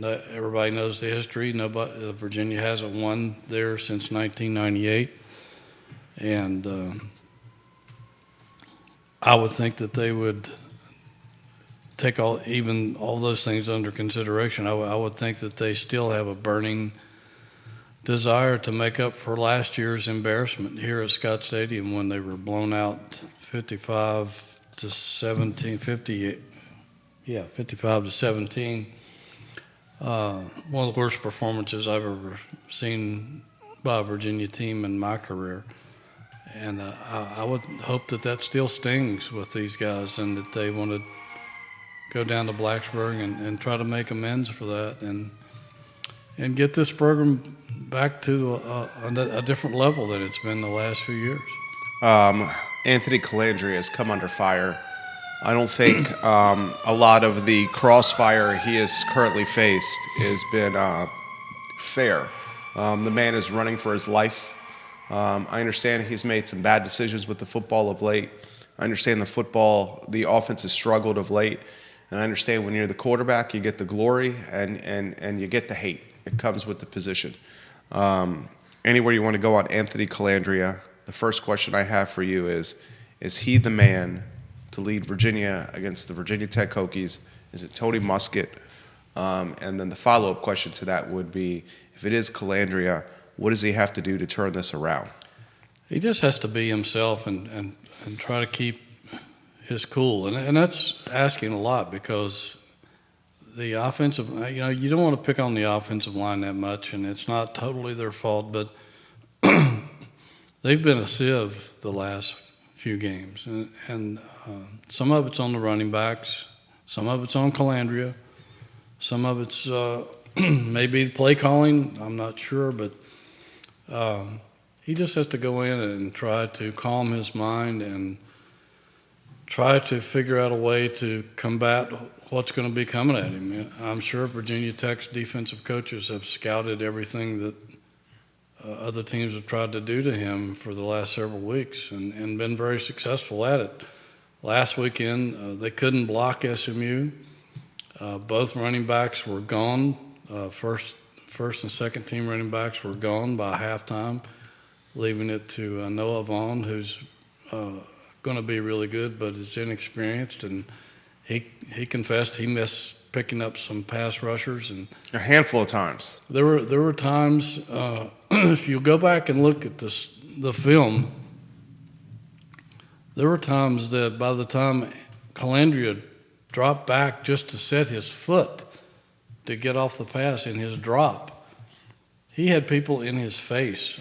everybody knows the history. Virginia hasn't won there since 1998, and I would think that they would take all those things under consideration. I would think that they still have a burning desire to make up for last year's embarrassment here at Scott Stadium when they were blown out 55-17. One of the worst performances I've ever seen by a Virginia team in my career. And I would hope that still stings with these guys, and that they want to go down to Blacksburg and try to make amends for that, and get this program back to a different level than it's been the last few years. Anthony Calandria has come under fire. I don't think a lot of the crossfire he has currently faced has been fair. The man is running for his life. I understand he's made some bad decisions with the football of late. I understand the offense has struggled of late. And I understand when you're the quarterback, you get the glory and you get the hate. It comes with the position. Anywhere you want to go on Anthony Calandria, the first question I have for you is he the man to lead Virginia against the Virginia Tech Hokies? Is it Tony Muskett? And then the follow-up question to that would be, if it is Calandria, what does he have to do to turn this around? He just has to be himself and try to keep his cool. And that's asking a lot, because the offensive, you don't want to pick on the offensive line that much, and it's not totally their fault, but they've been a sieve the last few games. And some of it's on the running backs, some of it's on Calandria, some of it's maybe play calling, I'm not sure, but he just has to go in and try to calm his mind and try to figure out a way to combat what's going to be coming at him. I'm sure Virginia Tech's defensive coaches have scouted everything that other teams have tried to do to him for the last several weeks and been very successful at it. Last weekend, they couldn't block SMU. Both running backs were gone. First and second team running backs were gone by halftime, leaving it to Noah Vaughn, who's going to be really good, but is inexperienced, and he confessed he missed picking up some pass rushers, and a handful of times. There were times if you go back and look at the film, there were times that by the time Calandria dropped back just to set his foot to get off the pass in his drop, he had people in his face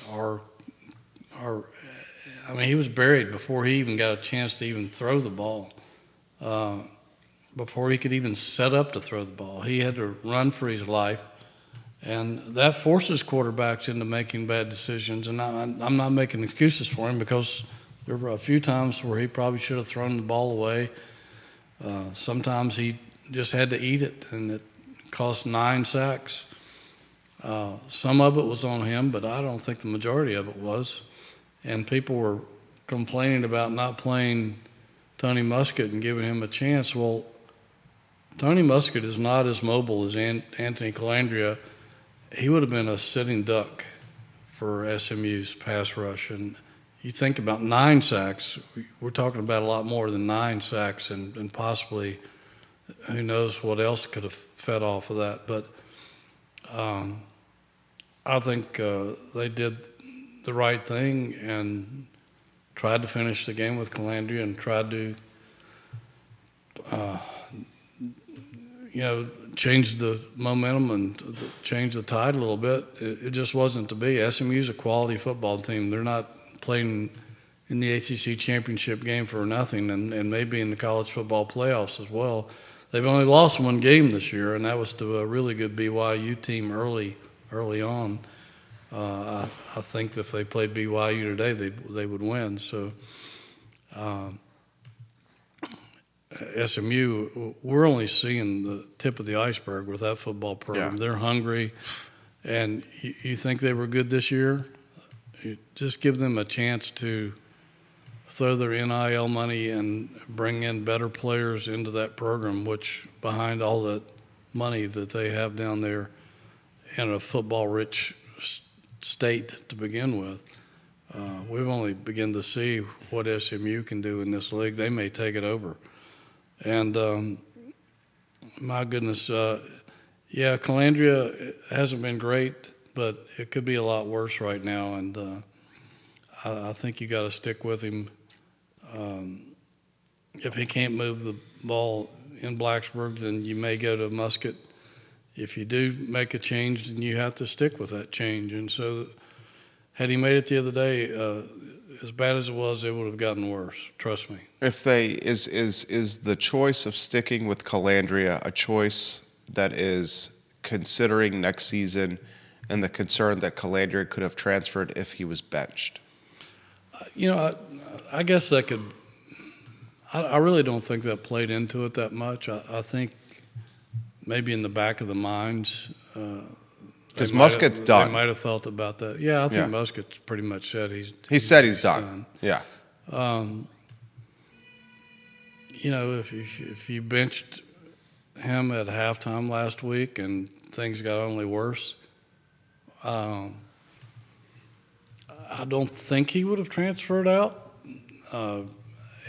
I mean, he was buried before he even got a chance to even throw the ball. Before he could even set up to throw the ball, he had to run for his life. And that forces quarterbacks into making bad decisions. And I'm not making excuses for him, because there were a few times where he probably should have thrown the ball away. Sometimes he just had to eat it, and it cost 9 sacks. Some of it was on him, but I don't think the majority of it was. And people were complaining about not playing Tony Muskett and giving him a chance. Well, Tony Muskett is not as mobile as Anthony Calandria. He would have been a sitting duck for SMU's pass rush. And you think about 9 sacks, we're talking about a lot more than 9 sacks, and possibly who knows what else could have fed off of that. But I think they did the right thing and tried to finish the game with Calandria and tried to change the momentum and change the tide a little bit. It just wasn't to be. SMU's a quality football team. They're not playing in the ACC championship game for nothing, and maybe in the college football playoffs as well. They've only lost 1 game this year, and that was to a really good BYU team early on. I think that if they played BYU today, they would win. So SMU, we're only seeing the tip of the iceberg with that football program. Yeah. They're hungry, and you think they were good this year? You just give them a chance to throw their NIL money and bring in better players into that program, which behind all that money that they have down there in a football-rich state to begin with, we've only begun to see what SMU can do in this league. They may take it over. And my goodness, Calandria hasn't been great, but it could be a lot worse right now. And I think you got to stick with him. If he can't move the ball in Blacksburg, then you may go to Muskett. If you do make a change, then you have to stick with that change. And so had he made it the other day, as bad as it was, it would have gotten worse. Trust me. If they is the choice of sticking with Calandria a choice that is considering next season and the concern that Calandria could have transferred if he was benched? I guess that could. I really don't think that played into it that much. I think maybe in the back of the minds. Because Muskett's done. They might have thought about that. Yeah, I think Muskett's pretty much said he's done. Yeah. If you benched him at halftime last week and things got only worse, I don't think he would have transferred out.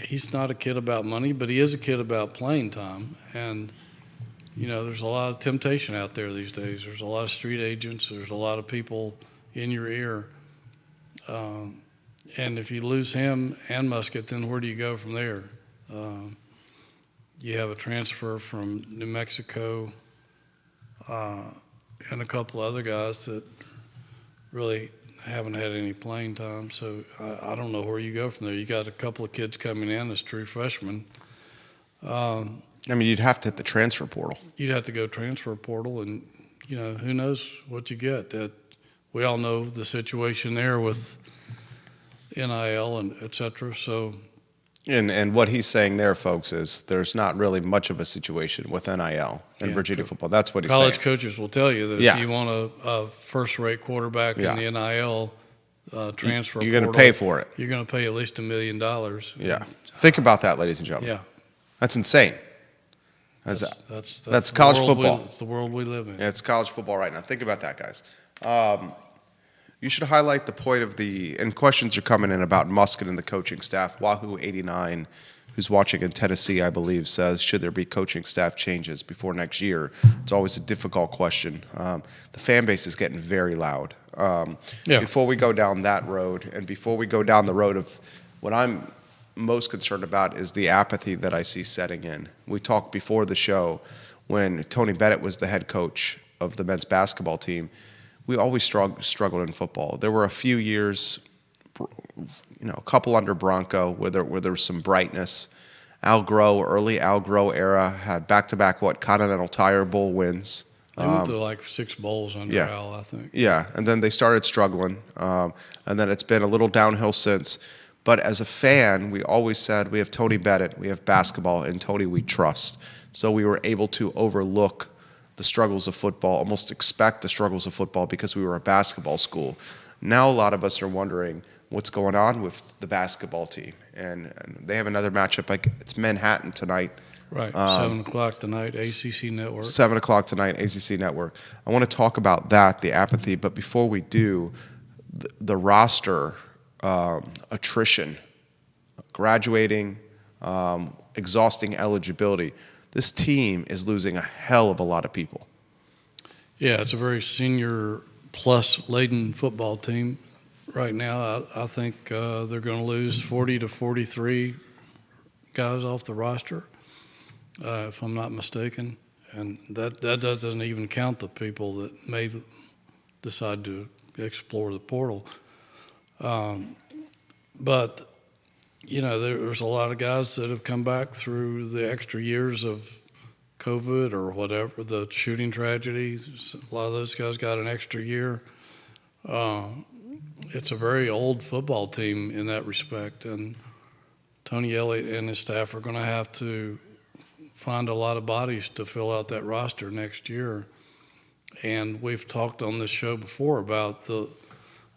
He's not a kid about money, but he is a kid about playing time. And there's a lot of temptation out there these days. There's a lot of street agents. There's a lot of people in your ear. And if you lose him and Muskett, then where do you go from there? You have a transfer from New Mexico and a couple other guys that really haven't had any playing time. So I don't know where you go from there. You got a couple of kids coming in as true freshmen. You'd have to hit the transfer portal. You'd have to go transfer portal, and who knows what you get. We all know the situation there with NIL and et cetera. So, and what he's saying there, folks, is there's not really much of a situation with NIL in Virginia football. That's what he's saying. College coaches will tell you that if you want a first-rate quarterback in the NIL transfer, you're going to pay for it. You're going to pay at least $1 million. Yeah, think about that, ladies and gentlemen. Yeah, that's insane. That's college football. It's the world we live in. Yeah, it's college football right now. Think about that, guys. You should highlight the point of and questions are coming in about Muskett and the coaching staff. Wahoo89, who's watching in Tennessee, I believe, says, should there be coaching staff changes before next year? It's always a difficult question. The fan base is getting very loud. Before we go down that road, and before we go down the road of what I'm most concerned about is the apathy that I see setting in. We talked before the show when Tony Bennett was the head coach of the men's basketball team. We always struggled in football. There were a few years, a couple under Bronco where there was some brightness. Early Al Groh era had back-to-back Continental Tire Bowl wins. They went to like 6 bowls under Al, I think. Yeah, and then they started struggling, and then it's been a little downhill since. But as a fan, we always said we have Tony Bennett, we have basketball, and Tony we trust. So we were able to overlook the struggles of football, almost expect the struggles of football because we were a basketball school. Now a lot of us are wondering what's going on with the basketball team. And they have another matchup. It's Manhattan tonight. Right, 7 o'clock tonight, ACC Network. 7 o'clock tonight, ACC Network. I want to talk about that, the apathy, but before we do, the roster attrition, graduating, exhausting eligibility. This team is losing a hell of a lot of people. Yeah, it's a very senior plus laden football team. Right now, I think they're going to lose 40 to 43 guys off the roster, if I'm not mistaken. And that doesn't even count the people that may decide to explore the portal. But, there's a lot of guys that have come back through the extra years of COVID or whatever, the shooting tragedy. A lot of those guys got an extra year. It's a very old football team in that respect, and Tony Elliott and his staff are going to have to find a lot of bodies to fill out that roster next year. And we've talked on this show before about the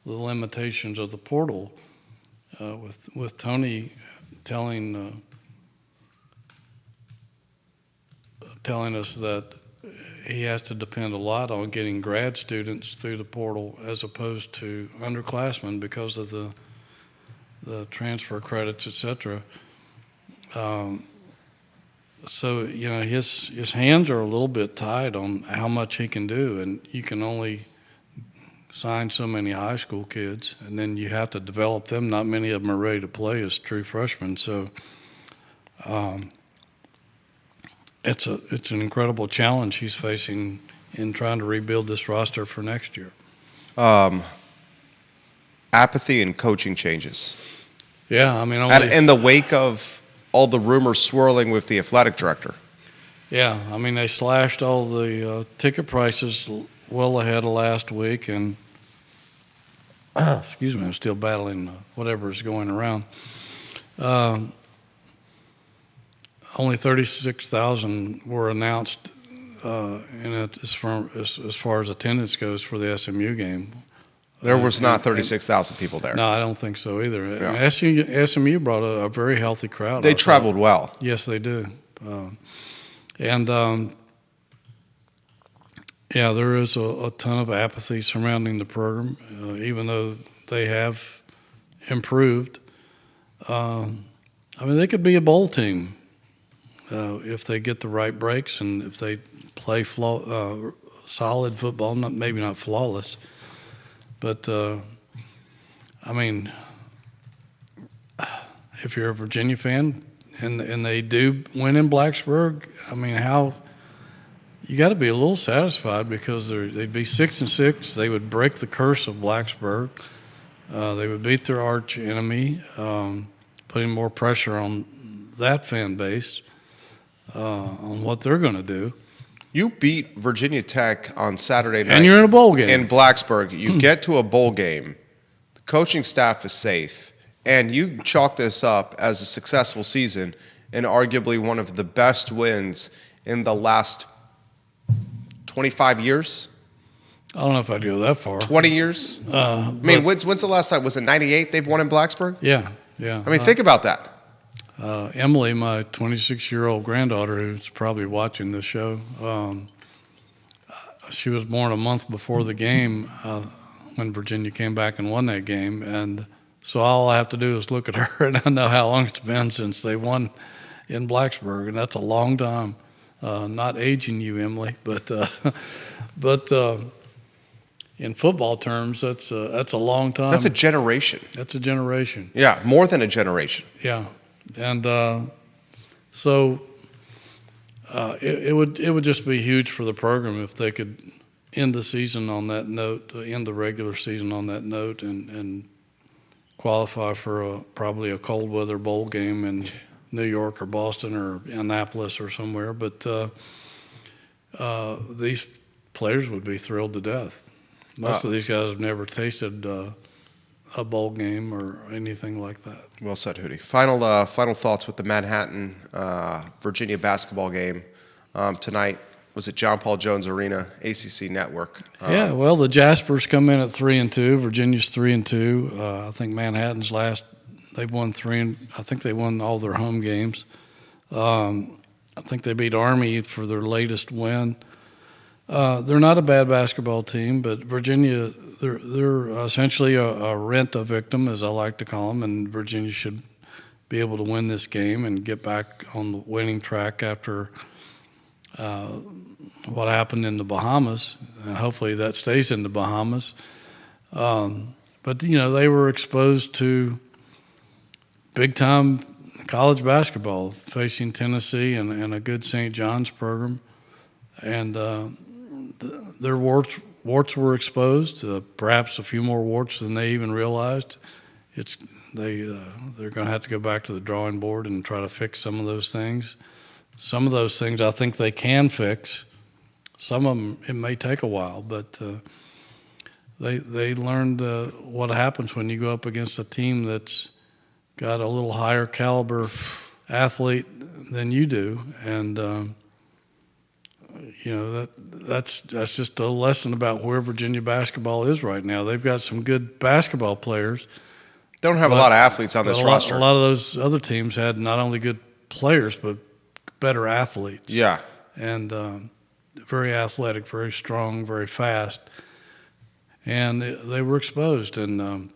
limitations of the portal, with Tony telling us that he has to depend a lot on getting grad students through the portal as opposed to underclassmen because of the transfer credits, etc. So his hands are a little bit tied on how much he can do, and you can only sign so many high school kids, and then you have to develop them. Not many of them are ready to play as true freshmen, so. It's an incredible challenge he's facing in trying to rebuild this roster for next year. Apathy and coaching changes. Yeah, in the wake of all the rumors swirling with the athletic director. Yeah, they slashed all the ticket prices well ahead of last week, and excuse me, I'm still battling whatever is going around. Only 36,000 were announced as far as attendance goes for the SMU game. There was not 36,000 people there. No, I don't think so either. Yeah. SMU brought a very healthy crowd. They traveled well. Yes, they do. There is a ton of apathy surrounding the program, even though they have improved. They could be a bowl team. If they get the right breaks and if they play solid football, maybe not flawless, but if you're a Virginia fan and they do win in Blacksburg, you got to be a little satisfied because they'd be 6-6. They would break the curse of Blacksburg. They would beat their arch enemy, putting more pressure on that fan base. On what they're going to do. You beat Virginia Tech on Saturday night. And you're in a bowl game. In Blacksburg. You get to a bowl game. The coaching staff is safe. And you chalk this up as a successful season and arguably one of the best wins in the last 25 years. I don't know if I'd go that far. 20 years? When's the last time? Was it 98 they've won in Blacksburg? Yeah. Think about that. Emily, my 26-year-old granddaughter, who's probably watching this show, she was born a month before the game when Virginia came back and won that game. And so all I have to do is look at her, and I know how long it's been since they won in Blacksburg, and that's a long time. Not aging you, Emily, but in football terms, that's a long time. That's a generation. That's a generation. Yeah, more than a generation. Yeah. And so it would just be huge for the program if they could end the season on that note, end the regular season on that note, and qualify for probably a cold weather bowl game in New York or Boston or Annapolis or somewhere. But these players would be thrilled to death. Most of these guys have never tasted a bowl game or anything like that. Well said, Hootie. Final thoughts with the Manhattan Virginia basketball game tonight. Was it John Paul Jones Arena, ACC Network? Yeah, well, the Jaspers come in at 3-2. Virginia's 3-2. I think Manhattan's they've won I think they won all their home games. I think they beat Army for their latest win. They're not a bad basketball team, but Virginia, they're essentially a rent-a-victim, as I like to call them, and Virginia should be able to win this game and get back on the winning track after what happened in the Bahamas, and hopefully that stays in the Bahamas. But, they were exposed to big-time college basketball, facing Tennessee and a good St. John's program. And their warts were exposed, perhaps a few more warts than they even realized. They're going to have to go back to the drawing board and try to fix some of those things. Some of those things I think they can fix. Some of them it may take a while, but they learned what happens when you go up against a team that's got a little higher caliber athlete than you do, and that's just a lesson about where Virginia basketball is right now. They've got some good basketball players. They don't have a lot of athletes on this roster. A lot of those other teams had not only good players but better athletes. Yeah. And very athletic, very strong, very fast. And they were exposed, and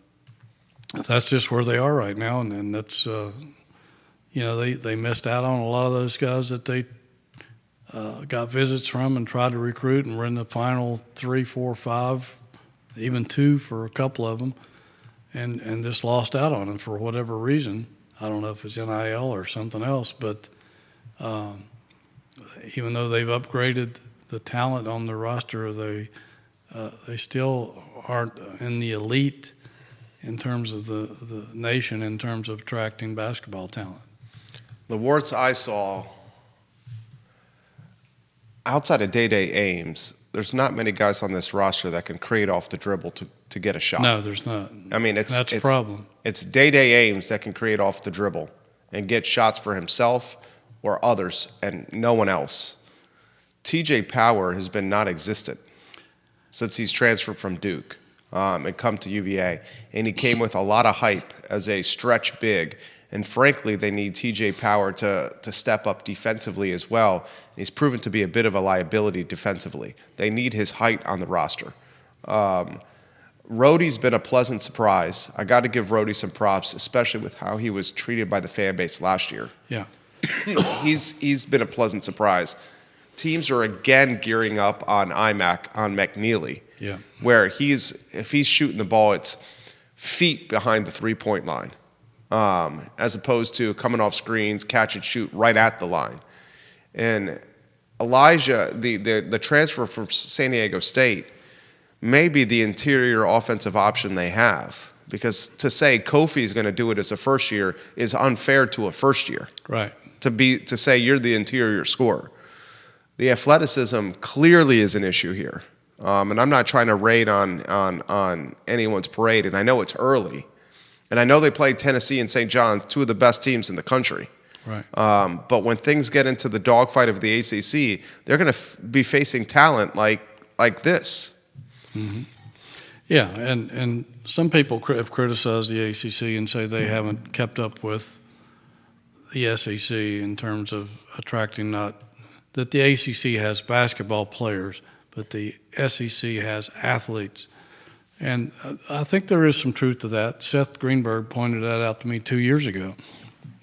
that's just where they are right now. And that's, they missed out on a lot of those guys that they got visits from and tried to recruit, and were in the final 3, 4, 5, even 2 for a couple of them, and just lost out on them for whatever reason. I don't know if it's NIL or something else, but even though they've upgraded the talent on the roster, they still aren't in the elite in terms of the nation, in terms of attracting basketball talent. The warts I saw, outside of Day-Day Ames, there's not many guys on this roster that can create off the dribble to get a shot. No, there's not. I mean, that's a problem. It's Day-Day Ames that can create off the dribble and get shots for himself or others, and no one else. TJ Power has been non-existent since he's transferred from Duke and come to UVA. And he came with a lot of hype as a stretch big. And frankly, they need TJ Power to step up defensively as well. And he's proven to be a bit of a liability defensively. They need his height on the roster. Rhodey's been a pleasant surprise. I got to give Rhodey some props, especially with how he was treated by the fan base last year. Yeah. He's been a pleasant surprise. Teams are again gearing up on McNeely, yeah, where if he's shooting the ball, it's feet behind the 3-point line, as opposed to coming off screens, catch and shoot right at the line. And Elijah, the transfer from San Diego State, may be the interior offensive option they have, because to say Kofi is going to do it as a first year is unfair to a first year. Right. To say you're the interior scorer. The athleticism clearly is an issue here. And I'm not trying to raid on anyone's parade, and I know it's early. And I know they played Tennessee and St. John's, 2 of the best teams in the country. Right. But when things get into the dogfight of the ACC, they're going to be facing talent like this. Mm-hmm. Yeah, and some people have criticized the ACC and say they haven't kept up with the SEC in terms of attracting that the ACC has basketball players, but the SEC has athletes. And I think there is some truth to that. Seth Greenberg pointed that out to me 2 years ago.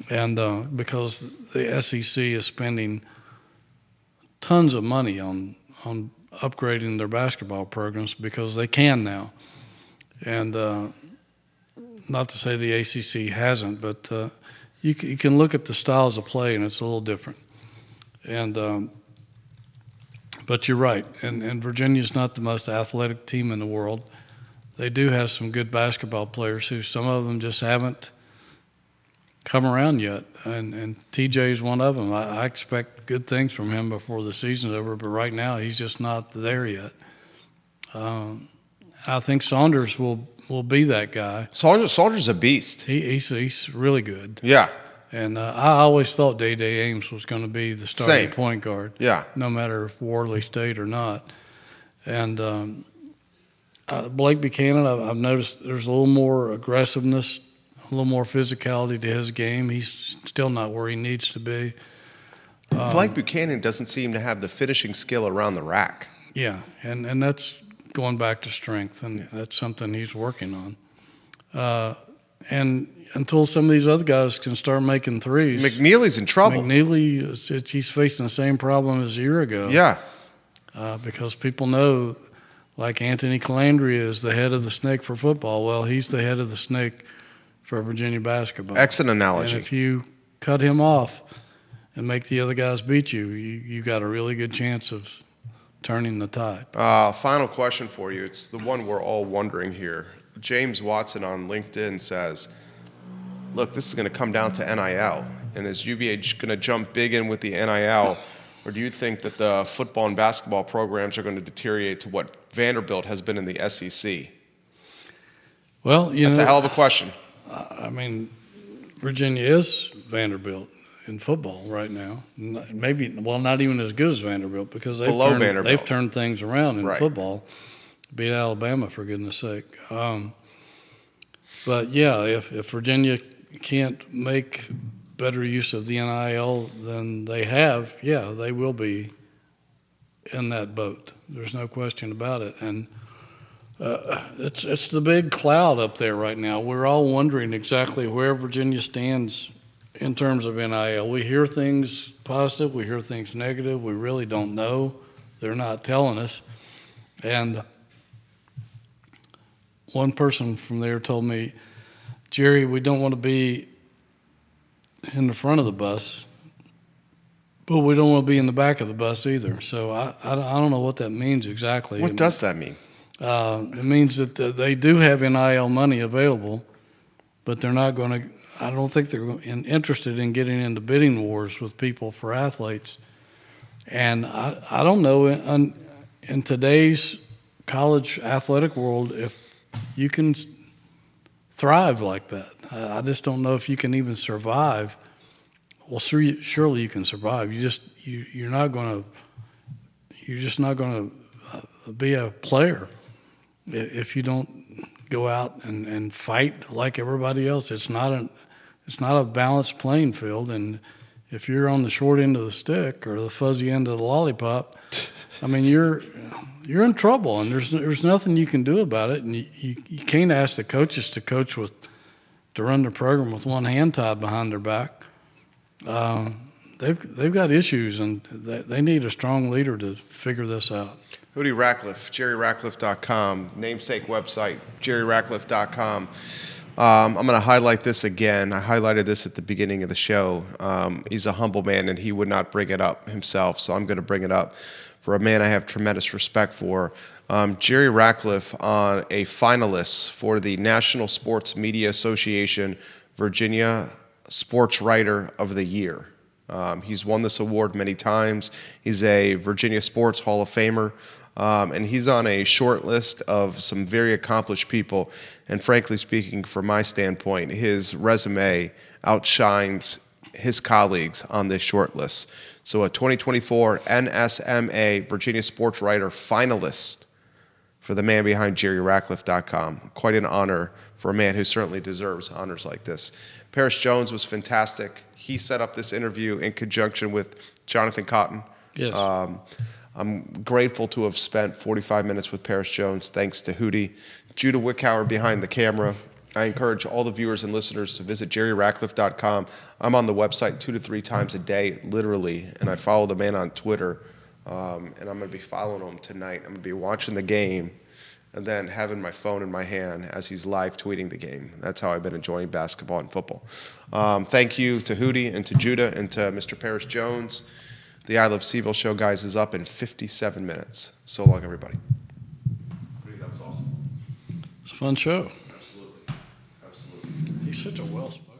And because the SEC is spending tons of money on upgrading their basketball programs because they can now. And not to say the ACC hasn't, but you can look at the styles of play, and it's a little different. And but you're right, and Virginia's not the most athletic team in the world. They do have some good basketball players who some of them just haven't come around yet, and TJ is one of them. I expect good things from him before the season's over, but right now he's just not there yet. I think Saunders will be that guy. Saunders a beast. He's really good. Yeah. And I always thought Day Ames was going to be the starting point guard. Yeah. No matter if Worley stayed or not. And Blake Buchanan, I've noticed there's a little more aggressiveness, a little more physicality to his game. He's still not where he needs to be. Blake Buchanan doesn't seem to have the finishing skill around the rack. Yeah, and that's going back to strength, and that's something he's working on. And until some of these other guys can start making threes. McNeely's in trouble. McNeely, he's facing the same problem as a year ago. Yeah. Because people know, like Anthony Calandria is the head of the snake for football. Well, he's the head of the snake for Virginia basketball. Excellent analogy. And if you cut him off and make the other guys beat you, you got a really good chance of turning the tide. Final question for you. It's the one we're all wondering here. James Watson on LinkedIn says, look, this is going to come down to NIL. And is UVA going to jump big in with the NIL, or do you think that the football and basketball programs are going to deteriorate to what Vanderbilt has been in the SEC? Well, that's a hell of a question. I mean, Virginia is Vanderbilt in football right now. Maybe, not even as good as Vanderbilt, because they've turned things around in football. Beat Alabama, for goodness sake. But yeah, if Virginia can't make better use of the NIL than they have, yeah, they will be in that boat. There's no question about it. And it's the big cloud up there right now. We're all wondering exactly where Virginia stands in terms of NIL. We hear things positive, we hear things negative. We really don't know. They're not telling us. And one person from there told me, Jerry, we don't want to be in the front of the bus, but we don't want to be in the back of the bus either. So I don't know what that means exactly. What does that mean? It means that they do have NIL money available, but they're not going to, I don't think they're interested in getting into bidding wars with people for athletes. And I don't know in today's college athletic world if you can thrive like that. I just don't know if you can even survive. Well, surely you can survive. You're just not going to be a player if you don't go out and fight like everybody else. It's not a balanced playing field, and if you're on the short end of the stick or the fuzzy end of the lollipop, I mean you're in trouble, and there's nothing you can do about it. And you can't ask the coaches to run their program with one hand tied behind their back. They've got issues, and they need a strong leader to figure this out. Hootie Ratcliffe, JerryRatcliffe.com, namesake website, JerryRatcliffe.com. I'm going to highlight this again. I highlighted this at the beginning of the show. He's a humble man, and he would not bring it up himself, so I'm going to bring it up for a man I have tremendous respect for. Jerry Ratcliffe, a finalist for the National Sports Media Association Virginia Sports Writer of the Year. He's won this award many times. He's a Virginia Sports Hall of Famer, and he's on a short list of some very accomplished people. And frankly speaking, from my standpoint, his resume outshines his colleagues on this short list. So a 2024 NSMA Virginia Sports Writer finalist for the man behind JerryRatcliffe.com. Quite an honor for a man who certainly deserves honors like this. Perris Jones was fantastic. He set up this interview in conjunction with Jonathan Cotton. Yes. I'm grateful to have spent 45 minutes with Perris Jones, thanks to Hootie. Judah Wickhauer behind the camera. I encourage all the viewers and listeners to visit JerryRatcliffe.com. I'm on the website 2 to 3 times a day, literally, and I follow the man on Twitter. And I'm going to be following him tonight. I'm going to be watching the game and then having my phone in my hand as he's live tweeting the game. That's how I've been enjoying basketball and football. Thank you to Hootie and to Judah and to Mr. Perris Jones. The I Love CVille show, guys, is up in 57 minutes. So long, everybody. I think that was awesome. It's a fun show. Absolutely. He's such a well-spoken.